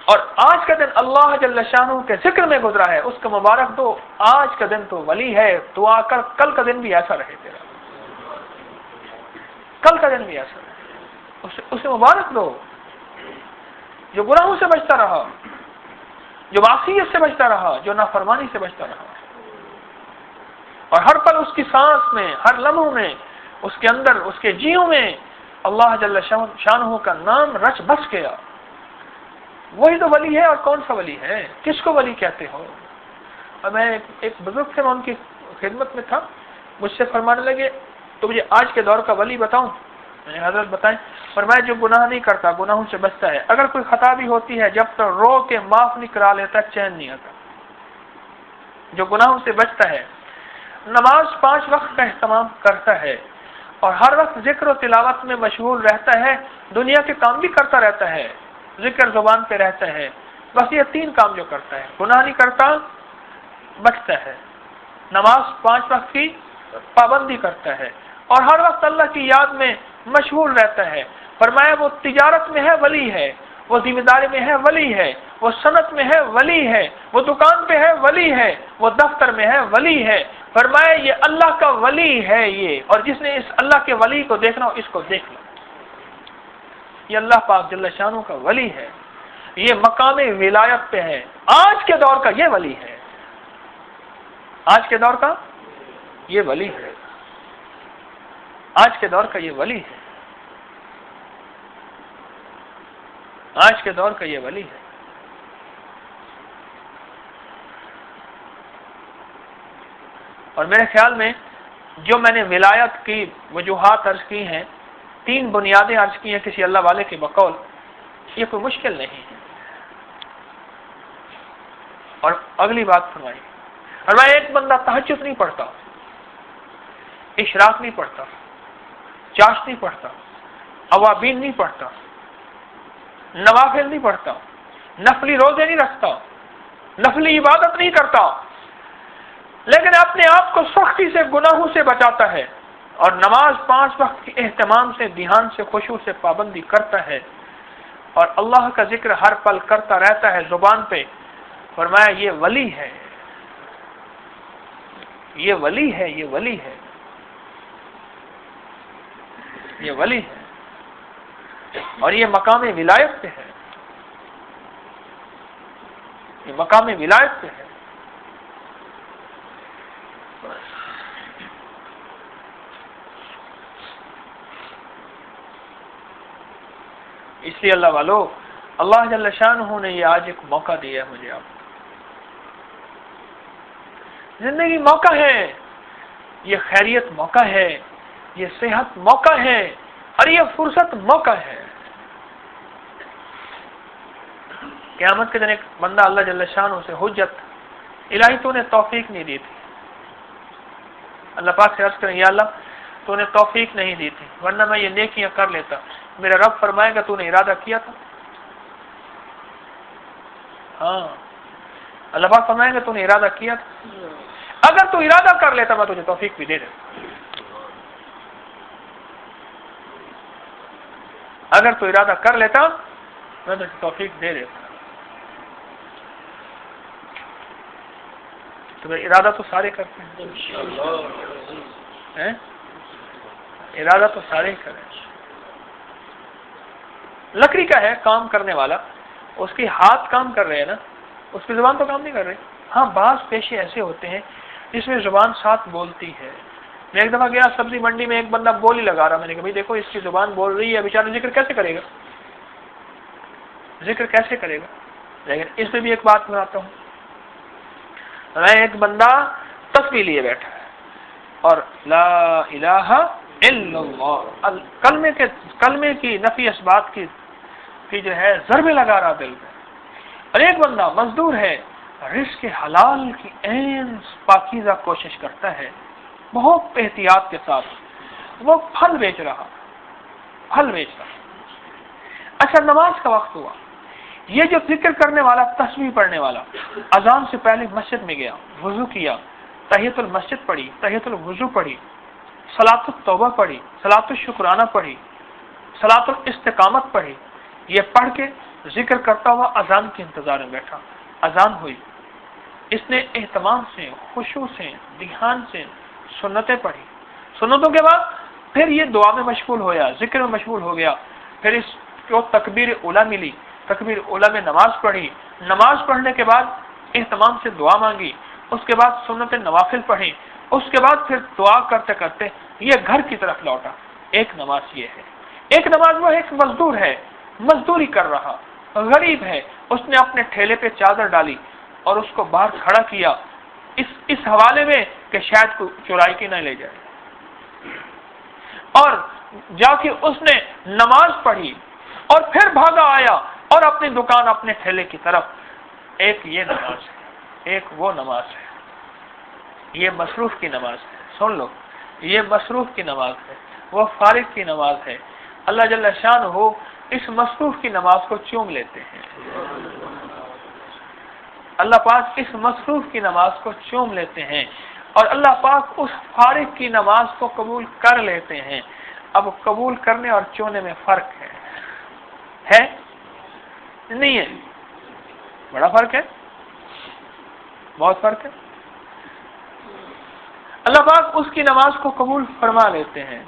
Speaker 1: اور آج کا دن اللہ جل شانہ کے ذکر میں گزرا ہے، اس کو مبارک دو. آج کا دن تو ولی ہے، دعا کر کل کا دن بھی ایسا رہے تیرا، کل کا دن بھی ایسا رہے، اسے مبارک دو جو گناہوں سے بچتا رہا، جو معصیت سے بچتا رہا، جو نافرمانی سے بچتا رہا، اور ہر پل اس کی سانس میں، ہر لمحوں میں، اس کے اندر، اس کے جیوں میں اللہ جل شانہ کا نام رچ بس گیا. وہی تو ولی ہے. اور کون سا ولی ہے؟ کس کو ولی کہتے ہو؟ اور میں ایک بزرگ تھے، میں ان کی خدمت میں تھا، مجھ سے فرمانے لگے تو مجھے آج کے دور کا ولی بتاؤں. میں نے حضرت بتائیں، اور میں جو گناہ نہیں کرتا، گناہوں سے بچتا ہے، اگر کوئی خطا بھی ہوتی ہے جب تک رو کے معاف نہیں کرا لیتا چین نہیں آتا. جو گناہوں سے بچتا ہے، نماز 5 وقت کا اہتمام کرتا ہے اور ہر وقت ذکر و تلاوت میں مشغول رہتا ہے، دنیا کے کام بھی کرتا رہتا ہے، ذکر زبان پہ رہتا ہے، بس یہ 3 کام جو کرتا ہے، گناہ نہیں کرتا، بچتا ہے، نماز 5 وقت کی پابندی کرتا ہے، اور ہر وقت اللہ کی یاد میں مشغول رہتا ہے. فرمایا وہ تجارت میں ہے ولی ہے، وہ ذمہ داری میں ہے ولی ہے، وہ صنعت میں ہے ولی ہے، وہ دکان پہ ہے ولی ہے، وہ دفتر میں ہے ولی ہے. فرمایا یہ اللہ کا ولی ہے یہ، اور جس نے اس اللہ کے ولی کو دیکھنا ہو اس کو دیکھ لو. یہ اللہ پاک جل شانہ کا ولی ہے، یہ مقام ولایت پہ ہے. آج کے دور کا یہ ولی ہے، آج کے دور کا یہ ولی ہے، آج کے دور کا یہ ولی ہے، آج کے دور کا یہ ولی ہے. اور میرے خیال میں جو میں نے ولایت کی وجوہات عرض کی ہیں، 3 بنیادیں عرض کی ہیں کسی اللہ والے کے بقول، یہ کوئی مشکل نہیں ہے. اور اگلی بات فرمائی، اور میں ایک بندہ تہجد نہیں پڑھتا، اشراق نہیں پڑھتا، چاشت نہیں پڑھتا، اوابین نہیں پڑھتا، نوافل نہیں پڑھتا، نفلی روزے نہیں رکھتا، نفلی عبادت نہیں کرتا، لیکن اپنے آپ کو سختی سے گناہوں سے بچاتا ہے اور نماز 5 وقت کے اہتمام سے، دھیان سے، خشوع سے پابندی کرتا ہے اور اللہ کا ذکر ہر پل کرتا رہتا ہے زبان پہ. فرمایا یہ ولی ہے، یہ ولی ہے، یہ ولی ہے، یہ ولی ہے، اور یہ مقام ولایت پہ ہے، یہ مقام ولایت پہ ہے. اس لیے اللہ والو، اللہ جل شانہ نے یہ آج ایک موقع دیا ہے مجھے، آپ زندگی موقع ہے، یہ خیریت موقع ہے، یہ صحت موقع ہے، اور یہ فرصت موقع ہے. قیامت کے دن ایک بندہ اللہ جل شانہ سے حجت الہی تو نے توفیق نہیں دی تھی، اللہ پاک سے عرض کریں یا اللہ تو نے توفیق نہیں دی تھی ورنہ میں یہ نیکیاں کر لیتا. میرا رب فرمائے گا تو نے ارادہ کیا تھا. ہاں اللہ پاک فرمائے گا تو نے ارادہ کیا تھا، اگر تو ارادہ کر لیتا میں تجھے توفیق بھی دے دیتا. اگر تو ارادہ کر لیتا میں تجھے توفیق دے دیتا. تو ارادہ تو سارے کرتے ہیں، ارادہ تو سارے ہی کریں. لکڑی کا ہے کام کرنے والا، اس کی ہاتھ کام کر رہے ہیں نا، اس کی زبان تو کام نہیں کر رہی. ہاں بعض پیشے ایسے ہوتے ہیں جس میں زبان ساتھ بولتی ہے. میں ایک دفعہ گیا سبزی منڈی میں، ایک بندہ بولی لگا رہا، میں نے کہا بھائی دیکھو اس کی زبان بول رہی ہے، بیچارہ ذکر کیسے کرے گا، ذکر کیسے کرے گا. لیکن اس میں بھی ایک بات بتاتا ہوں، میں ایک بندہ تسبیح لیے بیٹھا ہے اور لا الہ الا اللہ کلمے کی نفی اس بات کی جو ہے ضربے لگا رہا دل میں. اور ایک بندہ مزدور ہے، رزق حلال کی عین پاکیزہ کوشش کرتا ہے، بہت احتیاط کے ساتھ وہ پھل بیچ رہا. اچھا نماز کا وقت ہوا، یہ جو ذکر کرنے والا تسبیح پڑھنے والا اذان سے پہلے مسجد میں گیا، وضو کیا، تحیۃ المسجد پڑھی، تحیۃ الوضو پڑھی، صلاۃ التوبہ پڑھی، صلاۃ الشکرانہ پڑھی، صلاۃ الاستقامت پڑھی. یہ پڑھ کے ذکر کرتا ہوا اذان کے انتظار میں بیٹھا. اذان ہوئی، اس نے اہتمام سے، خشوع سے، دھیان سے سنتیں پڑھی. سنتوں کے بعد پھر یہ دعا میں مشغول ہو گیا، ذکر میں مشغول ہو گیا. پھر اس کو تکبیر اولیٰ ملی، تکبیر اولیٰ میں نماز پڑھی. نماز پڑھنے کے بعد اہتمام سے دعا مانگی، اس کے بعد سنت نوافل پڑھی. اس کے بعد پھر دعا کرتے کرتے یہ گھر کی طرف لوٹا. ایک نماز یہ ہے. ایک نماز وہ ایک مزدور ہے، مزدوری کر رہا، غریب ہے، اس نے اپنے ٹھیلے پہ چادر ڈالی اور اس کو باہر کھڑا کیا اس حوالے میں کہ شاید کوئی چورائی کی نہ لے جائے. اور جا کے اس نے نماز پڑھی اور پھر بھاگا آیا اور اپنی دکان، اپنے ٹھیلے کی طرف. ایک یہ نماز ہے، ایک وہ نماز ہے. یہ مصروف کی نماز ہے. سن لو، یہ مصروف کی نماز ہے، وہ فارغ کی نماز ہے. اللہ جل شان ہو اس مصروف کی نماز کو چوم لیتے ہیں. اللہ پاک اس مصروف کی نماز کو چوم لیتے ہیں اور اللہ پاک اس فارغ کی نماز کو قبول کر لیتے ہیں. اب قبول کرنے اور چونے میں فرق ہے نہیں ہے؟ بڑا فرق ہے، بہت فرق ہے. اللہ پاک اس کی نماز کو قبول فرما لیتے ہیں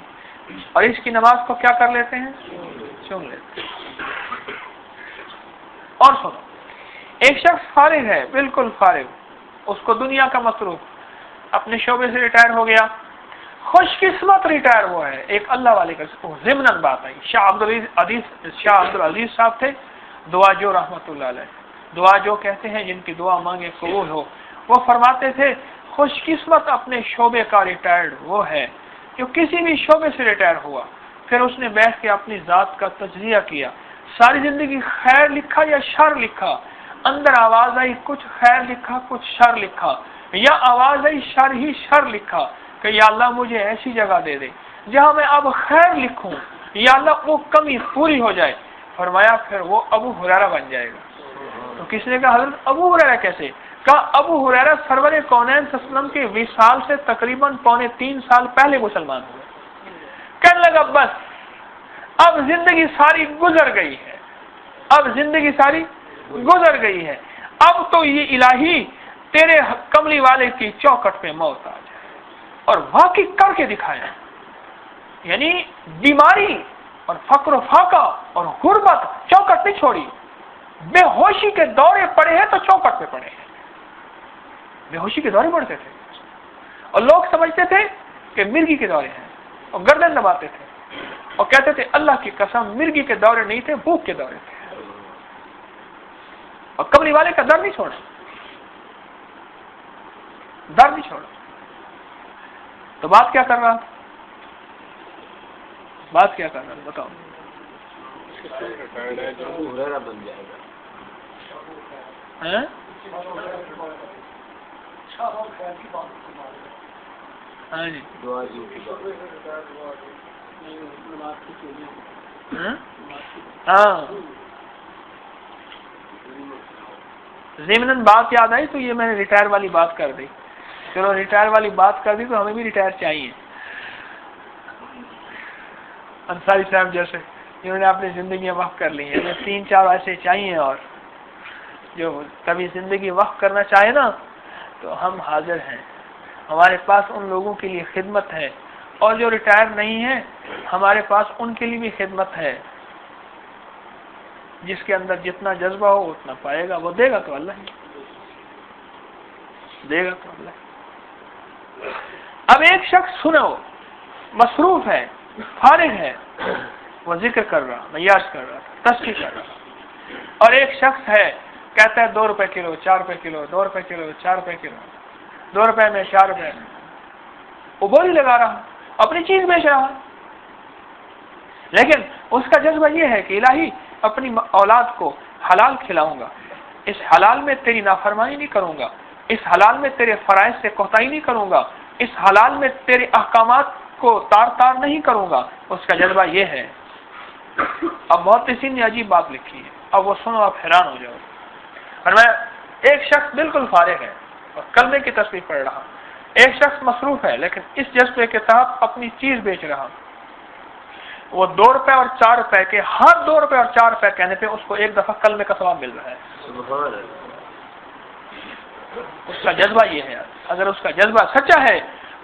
Speaker 1: اور اس کی نماز کو کیا کر لیتے ہیں؟ چوم لیتے ہیں. اور سنو، ایک شخص فارغ ہے، بالکل فارغ، اس کو دنیا کا مصروف، اپنے شعبے سے ریٹائر ہو گیا. خوش قسمت ریٹائر ہوا ہے. ایک اللہ والے کا ضمن بات آئی. شاہ عبدالعزیز صاحب تھے، دعا جو رحمت اللہ علیہ، دعا جو کہتے ہیں جن کی دعا مانگے قبول ہو. وہ فرماتے تھے خوش قسمت اپنے شعبے کا ریٹائرڈ وہ ہے جو کسی بھی شعبے سے ریٹائر ہوا، پھر اس نے بیٹھ کے اپنی ذات کا تجزیہ کیا، ساری زندگی خیر لکھا یا شر لکھا، اندر آواز آئی کچھ خیر لکھا کچھ شر لکھا، یا آواز آئی شر ہی شر لکھا کہ یا اللہ مجھے ایسی جگہ دے دے جہاں میں اب خیر لکھوں، یا اللہ وہ کمی پوری ہو جائے. فرمایا پھر وہ ابو ہریرہ بن جائے گا. تو کس نے کہا حضرت ابو ہریرہ کیسے؟ کہا ابو ہریرہ سرور کونین صلی اللہ علیہ وسلم کے وصال سے تقریباً 3.25 سال پہلے مسلمان ہوئے. کہنے لگا بس اب زندگی ساری گزر گئی ہے، اب زندگی ساری گزر گئی ہے، اب تو یہ الہی تیرے کملی والے کی چوکٹ پہ موت آ جائے. اور واقعی کر کے دکھایا. یعنی بیماری اور فقر و فاقہ اور غربت چوکٹ نہیں چھوڑی. بے ہوشی کے دورے پڑے ہیں تو چوکٹ پہ پڑے ہیں. بے ہوشی کے دورے پڑتے تھے اور لوگ سمجھتے تھے کہ مرگی کے دورے ہیں اور گردن دباتے تھے اور کہتے تھے اللہ کی قسم مرگی کے دورے نہیں تھے، بھوک کے دورے تھے. اور کملی والے کا در نہیں چھوڑا، در نہیں چھوڑا. تو بات کیا کر رہا تھا؟ بات کیا کر رہا تھا بتاؤ. ہیں؟ ہاں جی ہاں ضمناً بات یاد آئی تو یہ میں نے ریٹائر والی بات کر دی. چلو ریٹائر والی بات کر دی تو ہمیں بھی ریٹائر چاہیے. انصاری صاحب جیسے جنہوں نے اپنی زندگیاں وقف کر لی ہیں, ہمیں 3-4 ایسے چاہیے اور جو کبھی زندگی وقف کرنا چاہے نا تو ہم حاضر ہیں. ہمارے پاس ان لوگوں کے لیے خدمت ہے, اور جو ریٹائر نہیں ہے ہمارے پاس ان کے لیے بھی خدمت ہے. جس کے اندر جتنا جذبہ ہو اتنا پائے گا. وہ دے گا تو اللہ ہی دے گا تو اللہ. اب ایک شخص سنو مصروف ہے, فارغ ہے, وہ ذکر کر رہا, نیاز کر رہا, تسبیح کر رہا, اور ایک شخص ہے کہتا ہے 2 روپے کلو, 4 روپے کلو, 2 روپے کلو, 4 روپے کلو, 2 روپے میں, 4 روپے میں, وہ بولی لگا رہا, اپنی چیز بیچ رہا. لیکن اس کا جذبہ یہ ہے کہ الہی اپنی اولاد کو حلال کھلاؤں گا, اس حلال میں تیری نافرمانی نہیں کروں گا, اس حلال میں تیرے فرائض سے کوتاہی نہیں کروں گا, اس حلال میں تیرے احکامات کو تار تار نہیں کروں گا. اس کا جذبہ یہ ہے. اب محدثین نے عجیب بات لکھی ہے, اب وہ سنو آپ حیران ہو جاؤ. اور میں ایک شخص بالکل فارغ ہے اور کلمے کی تسبیح پڑھ رہا, ایک شخص مصروف ہے لیکن اس جذبے کے تحت اپنی چیز بیچ رہا. وہ 2 روپے اور 4 روپے کے, ہر 2 روپے اور 4 روپے کہنے پہ اس کو ایک دفعہ کلمے کا ثواب مل رہا ہے. اس کا جذبہ یہ ہے. اگر اس کا جذبہ سچا ہے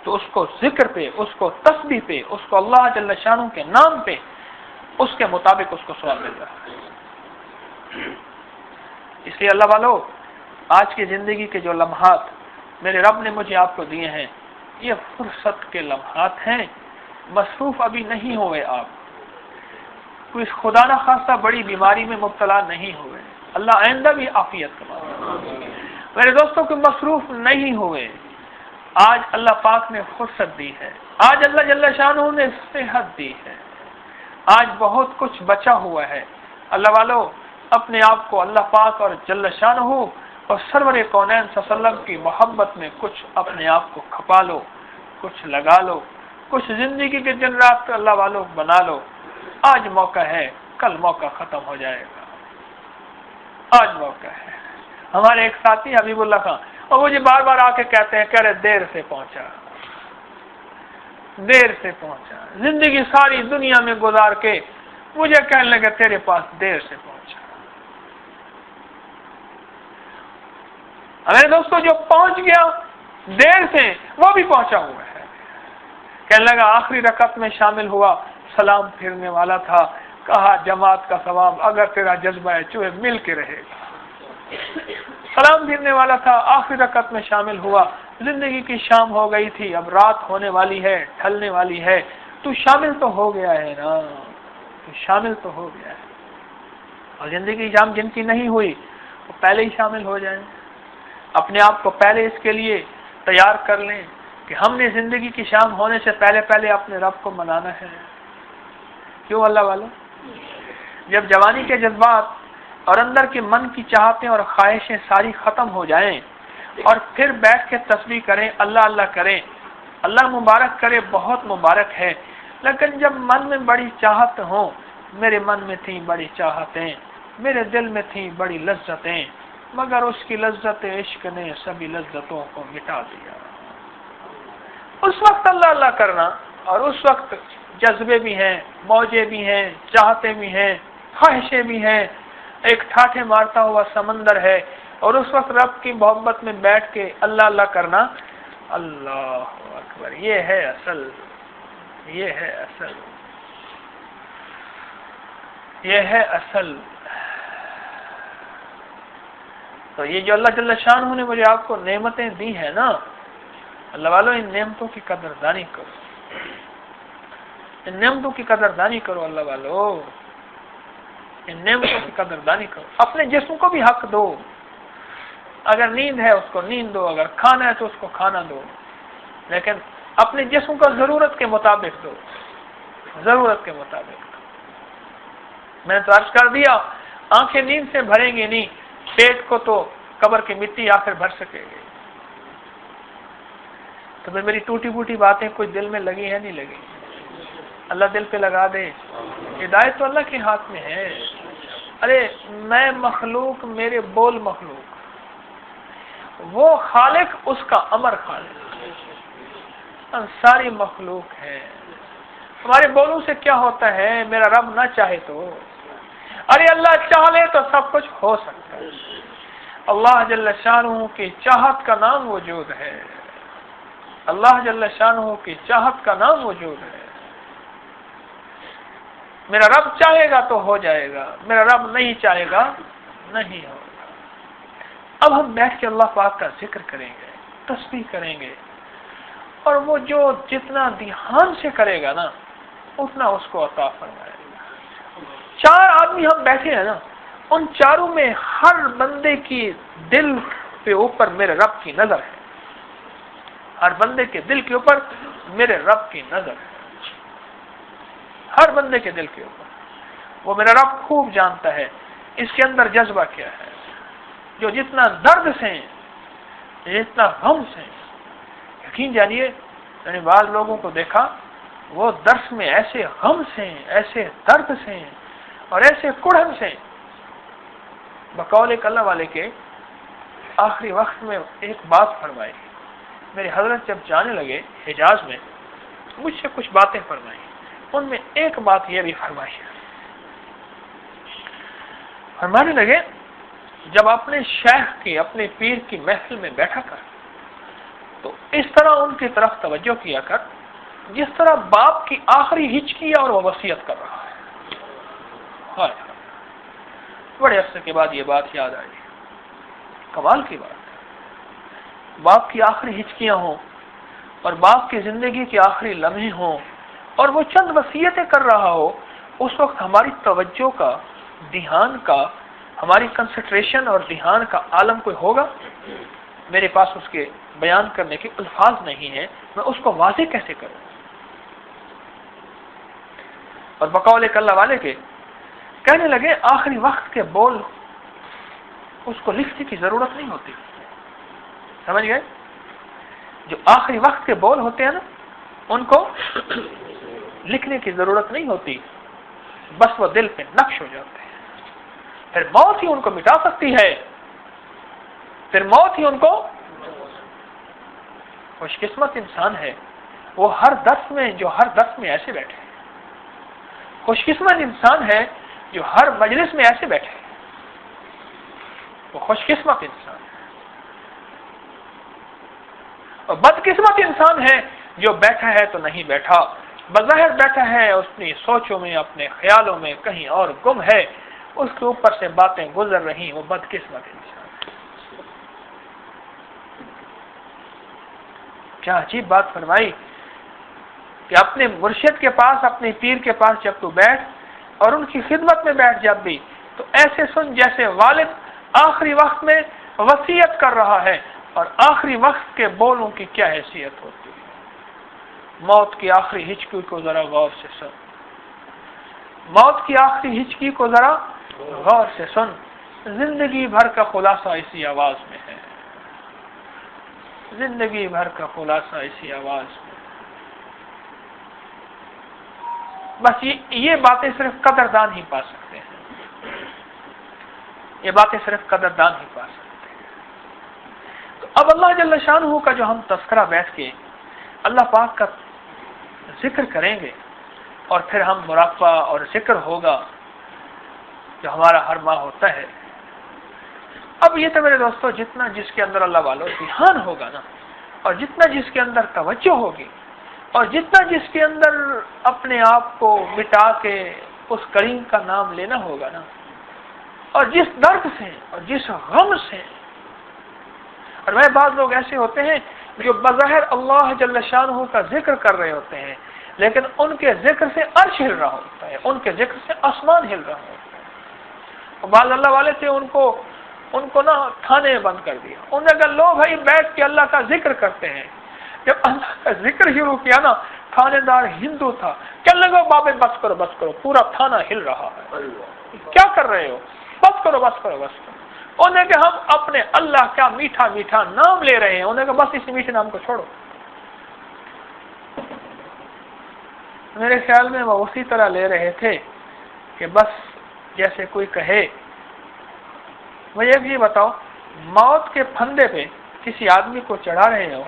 Speaker 1: تو اس کو ذکر پہ, اس کو تسبیح پہ, اس کو اللہ جل شانہ کے نام پہ, اس کے مطابق اس کو ثواب مل رہا ہے. اس لیے اللہ والو, آج کی زندگی کے جو لمحات میرے رب نے مجھے آپ کو دیے ہیں, یہ فرصت کے لمحات ہیں. مصروف ابھی نہیں ہوئے آپ, کوئی خدا نہ خواستہ بڑی بیماری میں مبتلا نہیں ہوئے, اللہ آئندہ بھی عافیت کرے. میرے دوستوں کو مصروف نہیں ہوئے. آج اللہ پاک نے فرصت دی ہے, آج اللہ جل شانہ نے صحت دی ہے, آج بہت کچھ بچا ہوا ہے. اللہ والو, اپنے آپ کو اللہ پاک اور جل شانہ اور سرور کونین صلی اللہ علیہ وسلم کی محبت میں کچھ اپنے آپ کو کھپا لو, کچھ لگا لو, کچھ زندگی کے دن رات اللہ والو بنا لو. آج موقع ہے, کل موقع ختم ہو جائے گا. آج موقع ہے. ہمارے ایک ساتھی حبیب اللہ خان, اور مجھے بار بار آ کے کہتے ہیں, کہہ رہے دیر سے پہنچا, دیر سے پہنچا, زندگی ساری دنیا میں گزار کے مجھے کہنے لگے تیرے پاس دیر سے پہنچا. میرے دوستو, جو پہنچ گیا دیر سے وہ بھی پہنچا ہوا ہے. کہنے لگا آخری رکعت میں شامل ہوا, سلام پھرنے والا تھا, کہا جماعت کا ثواب اگر تیرا جذبہ ہے چوہے مل کے رہے گا. سلام پھرنے والا تھا, آخری رکعت میں شامل ہوا, زندگی کی شام ہو گئی تھی, اب رات ہونے والی ہے, ڈھلنے والی ہے, تو شامل تو ہو گیا ہے نا, تو شامل تو ہو گیا ہے. اور زندگی کی شام جن کی نہیں ہوئی وہ پہلے ہی شامل ہو جائیں. اپنے آپ کو پہلے اس کے لیے تیار کر لیں کہ ہم نے زندگی کی شام ہونے سے پہلے پہلے اپنے رب کو منانا ہے. کیوں اللہ والو, جب جوانی کے جذبات اور اندر کے من کی چاہتیں اور خواہشیں ساری ختم ہو جائیں اور پھر بیٹھ کے تسبیح کریں, اللہ اللہ کریں, اللہ مبارک کرے, بہت مبارک ہے. لیکن جب من میں بڑی چاہت ہوں, میرے من میں تھیں بڑی چاہتیں, میرے دل میں تھیں بڑی لذتیں, مگر اس کی لذت عشق نے سبھی لذتوں کو مٹا دیا. اس وقت اللہ اللہ کرنا, اور اس وقت جذبے بھی ہیں, موجیں بھی ہیں, چاہتے بھی ہیں, خواہشیں بھی ہیں, ایک ٹھاٹھے مارتا ہوا سمندر ہے, اور اس وقت رب کی محبت میں بیٹھ کے اللہ اللہ کرنا, اللہ اکبر, یہ ہے اصل, یہ ہے اصل, یہ ہے اصل. تو یہ جو اللہ جل شانہ نے مجھے آپ کو نعمتیں دی ہیں نا, اللہ والوں ان نعمتوں کی قدردانی کرو, ان نعمتوں کی قدردانی کرو. اللہ والوں ان نعمتوں کی قدردانی کرو. اپنے جسم کو بھی حق دو, اگر نیند ہے اس کو نیند دو, اگر کھانا ہے تو اس کو کھانا دو, لیکن اپنے جسم کو ضرورت کے مطابق دو, ضرورت کے مطابق. میں نے تو عرض کر دیا, آنکھیں نیند سے بھریں گی نہیں, پیٹ کو تو قبر کی مٹی آخر بھر سکے گی. تو میری ٹوٹی پوٹی باتیں کچھ دل میں لگی ہیں نہیں لگی؟ اللہ دل پہ لگا دے. ہدایت تو اللہ کے ہاتھ میں ہے. ارے میں مخلوق، میرے بول مخلوق، وہ خالق اس کا امر خالق. ہم ساری مخلوق ہے. ہمارے بولوں سے کیا ہوتا ہے؟ میرا رب نہ چاہے تو، ارے اللہ چاہ لے تو سب کچھ ہو سکتا ہے. اللہ جل شانہ کی چاہت کا نام وجود ہے. اللہ جل شانہ کی چاہت کا نام وجود ہے. میرا رب چاہے گا تو ہو جائے گا، میرا رب نہیں چاہے گا نہیں ہوگا. اب ہم بیٹھ کے اللہ پاک کا ذکر کریں گے، تسبیح کریں گے، اور وہ جو جتنا دھیان سے کرے گا نا اتنا اس کو عطا فرمائے گا. 4 آدمی ہم بیٹھے ہیں نا، ان چاروں میں ہر بندے کی دل پہ اوپر میرے رب کی نظر ہے. ہر بندے کے دل کے اوپر میرے رب کی نظر ہے. ہر بندے کے دل کے اوپر وہ میرا رب خوب جانتا ہے اس کے اندر جذبہ کیا ہے. جو جتنا درد سے، جتنا غم سے، یقین جانیے میں نے بعض لوگوں کو دیکھا وہ درس میں ایسے غم سے، ایسے درد سے اور ایسے کڑھن سے. بقول ایک اللہ والے کے آخری وقت میں ایک بات فرمائی. میرے حضرت جب جانے لگے حجاز میں مجھ سے کچھ باتیں فرمائی. ان میں ایک بات یہ بھی فرمائی، فرمانے لگے جب اپنے شیخ کی، اپنے پیر کی محفل میں بیٹھا کر تو اس طرح ان کی طرف توجہ کیا کر جس طرح باپ کی آخری ہچکی اور وہ وصیت کر رہا ہے. بڑے عرصے کے بعد یہ بات یاد آئی. کمال کی بات ہے. باپ کی آخری ہچکیاں ہوں اور باپ کی زندگی کے آخری لمحے ہوں اور وہ چند وصیتیں کر رہا ہو، اس وقت ہماری توجہ کا، دھیان کا، ہماری کنسنٹریشن اور دھیان کا عالم کوئی ہوگا؟ میرے پاس اس کے بیان کرنے کے الفاظ نہیں ہیں، میں اس کو واضح کیسے کروں؟ اور بقول ایک اللہ والے کے کہنے لگے آخری وقت کے بول اس کو لکھنے کی ضرورت نہیں ہوتی. سمجھ گئے؟ جو آخری وقت کے بول ہوتے ہیں نا ان کو لکھنے کی ضرورت نہیں ہوتی، بس وہ دل پہ نقش ہو جاتے ہیں. پھر موت ہی ان کو مٹا سکتی ہے. پھر موت ہی ان کو. خوش قسمت انسان ہے وہ ہر درس میں ایسے بیٹھے. خوش قسمت انسان ہے جو ہر مجلس میں ایسے بیٹھے. وہ خوش قسمت انسان ہے. اور بدقسمت انسان ہے جو بیٹھا ہے تو نہیں بیٹھا، بظاہر بیٹھا ہے اپنی سوچوں میں، اپنے خیالوں میں کہیں اور گم ہے، اس کے اوپر سے باتیں گزر رہی. وہ بدقسمت انسان ہے. کیا عجیب بات فرمائی کہ اپنے مرشد کے پاس، اپنے پیر کے پاس جب تو بیٹھ اور ان کی خدمت میں بیٹھ جب بھی تو ایسے سن جیسے والد آخری وقت میں وصیت کر رہا ہے. اور آخری وقت کے بولوں کی کیا حیثیت ہوتی ہے. موت کی آخری ہچکی کو ذرا غور سے سن. موت کی آخری ہچکی کو ذرا غور سے سن. زندگی بھر کا خلاصہ اسی آواز میں ہے. زندگی بھر کا خلاصہ اسی آواز میں. بس یہ باتیں صرف قدردان ہی پا سکتے ہیں. یہ باتیں صرف قدردان ہی پا سکتے ہیں. تو اب اللہ جل شانہ کا جو ہم تذکرہ بیٹھ کے اللہ پاک کا ذکر کریں گے اور پھر ہم مراقبہ اور ذکر ہوگا جو ہمارا ہر ماہ ہوتا ہے. اب یہ تو میرے دوستو جتنا جس کے اندر اللہ والوں دھیان ہوگا نا، اور جتنا جس کے اندر توجہ ہوگی، اور جتنا جس کے اندر اپنے آپ کو مٹا کے اس کریم کا نام لینا ہوگا نا، اور جس درد سے اور جس غم سے. اور وہ بعض لوگ ایسے ہوتے ہیں جو بظاہر اللہ جل شانہ کا ذکر کر رہے ہوتے ہیں لیکن ان کے ذکر سے عرش ہل رہا ہوتا ہے، ان کے ذکر سے آسمان ہل رہا ہوتا ہے. اور بعض اللہ والے تھے ان کو نا تھانے بند کر دیا. انہوں نے کہا لو بھائی بیٹھ کے اللہ کا ذکر کرتے ہیں. جب اللہ کا ذکر شروع کیا نا، تھانے دار ہندو تھا، کہنے لگا بابے بس کرو، پورا تھانہ ہل رہا ہے. کیا کر رہے ہو؟ بس کرو. انہیں کہ ہم اپنے اللہ کا میٹھا میٹھا نام لے رہے ہیں، انہیں کہ بس اس میٹھے نام کو چھوڑو۔ میرے خیال میں وہ اسی طرح لے رہے تھے کہ بس جیسے کوئی کہے، مجھے یہ بتاؤ، موت کے پھندے پہ کسی آدمی کو چڑھا رہے ہو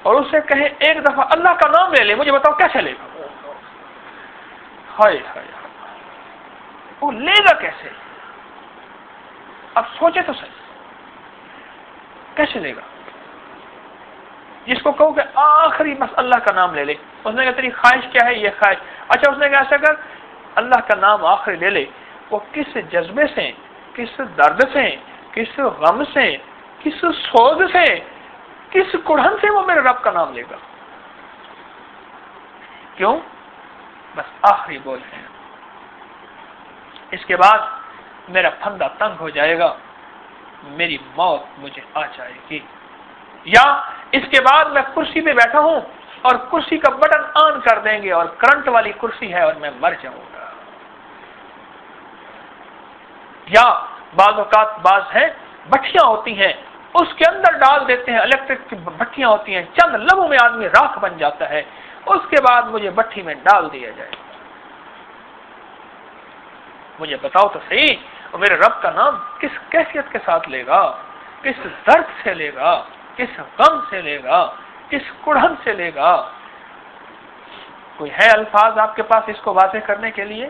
Speaker 1: اور اسے کہیں ایک دفعہ اللہ کا نام لے لے، مجھے بتاؤ کیسے لے گا؟ ہائے ہائے، وہ لے گا کیسے؟ اب سوچے تو صحیح، کیسے لے گا؟ جس کو کہو کہ آخری بس اللہ کا نام لے لے، اس نے کہا تیری خواہش کیا ہے؟ یہ خواہش، اچھا اس نے کہا ایسا کر اللہ کا نام آخری لے لے، وہ کس جذبے سے، کس درد سے، کس غم سے، کس سوز سے، کس کڑھن سے وہ میرے رب کا نام لے گا؟ کیوں؟ بس آخری بول ہے، اس کے بعد میرا پھندا تنگ ہو جائے گا، میری موت مجھے آ جائے گی، یا اس کے بعد میں کرسی پہ بیٹھا ہوں اور کرسی کا بٹن آن کر دیں گے اور کرنٹ والی کرسی ہے اور میں مر جاؤں گا، یا بعض اوقات بعض ہے بٹھیاں ہوتی ہیں اس کے اندر ڈال دیتے ہیں، الیکٹرک کی بٹھیاں ہوتی ہیں، چند لمحوں میں آدمی راکھ بن جاتا ہے، اس کے بعد مجھے بٹھی میں ڈال دیا جائے گا۔ مجھے بتاؤ تو صحیح، اور میرے رب کا نام کس کیفیت کے ساتھ لے گا، کس درد سے لے گا، کس غم سے لے گا، کس کڑھن سے لے گا؟ کوئی ہے الفاظ آپ کے پاس اس کو واضح کرنے کے لیے؟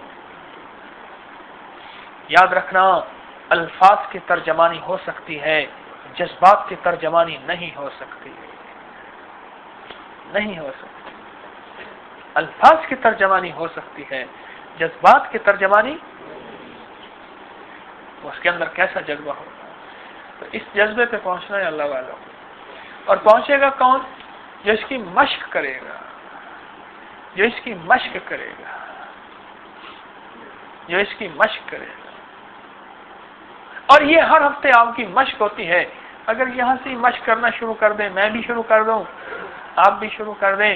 Speaker 1: یاد رکھنا، الفاظ کی ترجمانی ہو سکتی ہے، جذبات کی ترجمانی نہیں ہو سکتی، نہیں ہو سکتی۔ الفاظ کی ترجمانی ہو سکتی ہے، جذبات کی ترجمانی، اس کے اندر کیسا جذبہ ہوگا؟ تو اس جذبے پہ پہنچنا ہے اللہ والوں، اور پہنچے گا کون؟ جو اس کی مشق کرے گا، جو اس کی مشق کرے گا، جو اس کی مشق کرے گا۔ اور یہ ہر ہفتے آپ کی مشق ہوتی ہے، اگر یہاں سے مشق کرنا شروع کر دیں، میں بھی شروع کر دوں، آپ بھی شروع کر دیں،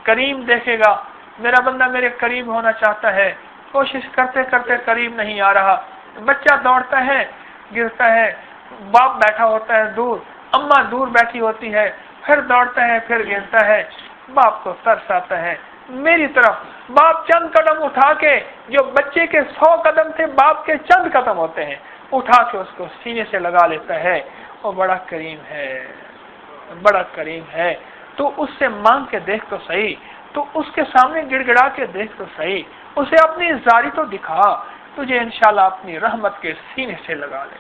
Speaker 1: کریم دیکھے گا میرا بندہ میرے قریب ہونا چاہتا ہے، کوشش کرتے کرتے قریب نہیں آ رہا، بچہ دوڑتا ہے گرتا ہے، باپ بیٹھا ہوتا ہے دور، اماں دور بیٹھی ہوتی ہے، پھر دوڑتا ہے پھر گرتا ہے، باپ کو ترس آتا ہے میری طرف، باپ چند قدم اٹھا کے، جو بچے کے 100 قدم تھے باپ کے چند قدم ہوتے ہیں، اٹھا کے اس کو سینے سے لگا لیتا ہے، وہ بڑا کریم ہے، بڑا کریم ہے، تو اس سے مانگ کے دیکھ تو صحیح، تو اس کے سامنے گڑ گڑا کے دیکھ تو صحیح، اسے اپنی زاری تو دکھا، تجھے انشاءاللہ اپنی رحمت کے سینے سے لگا لے۔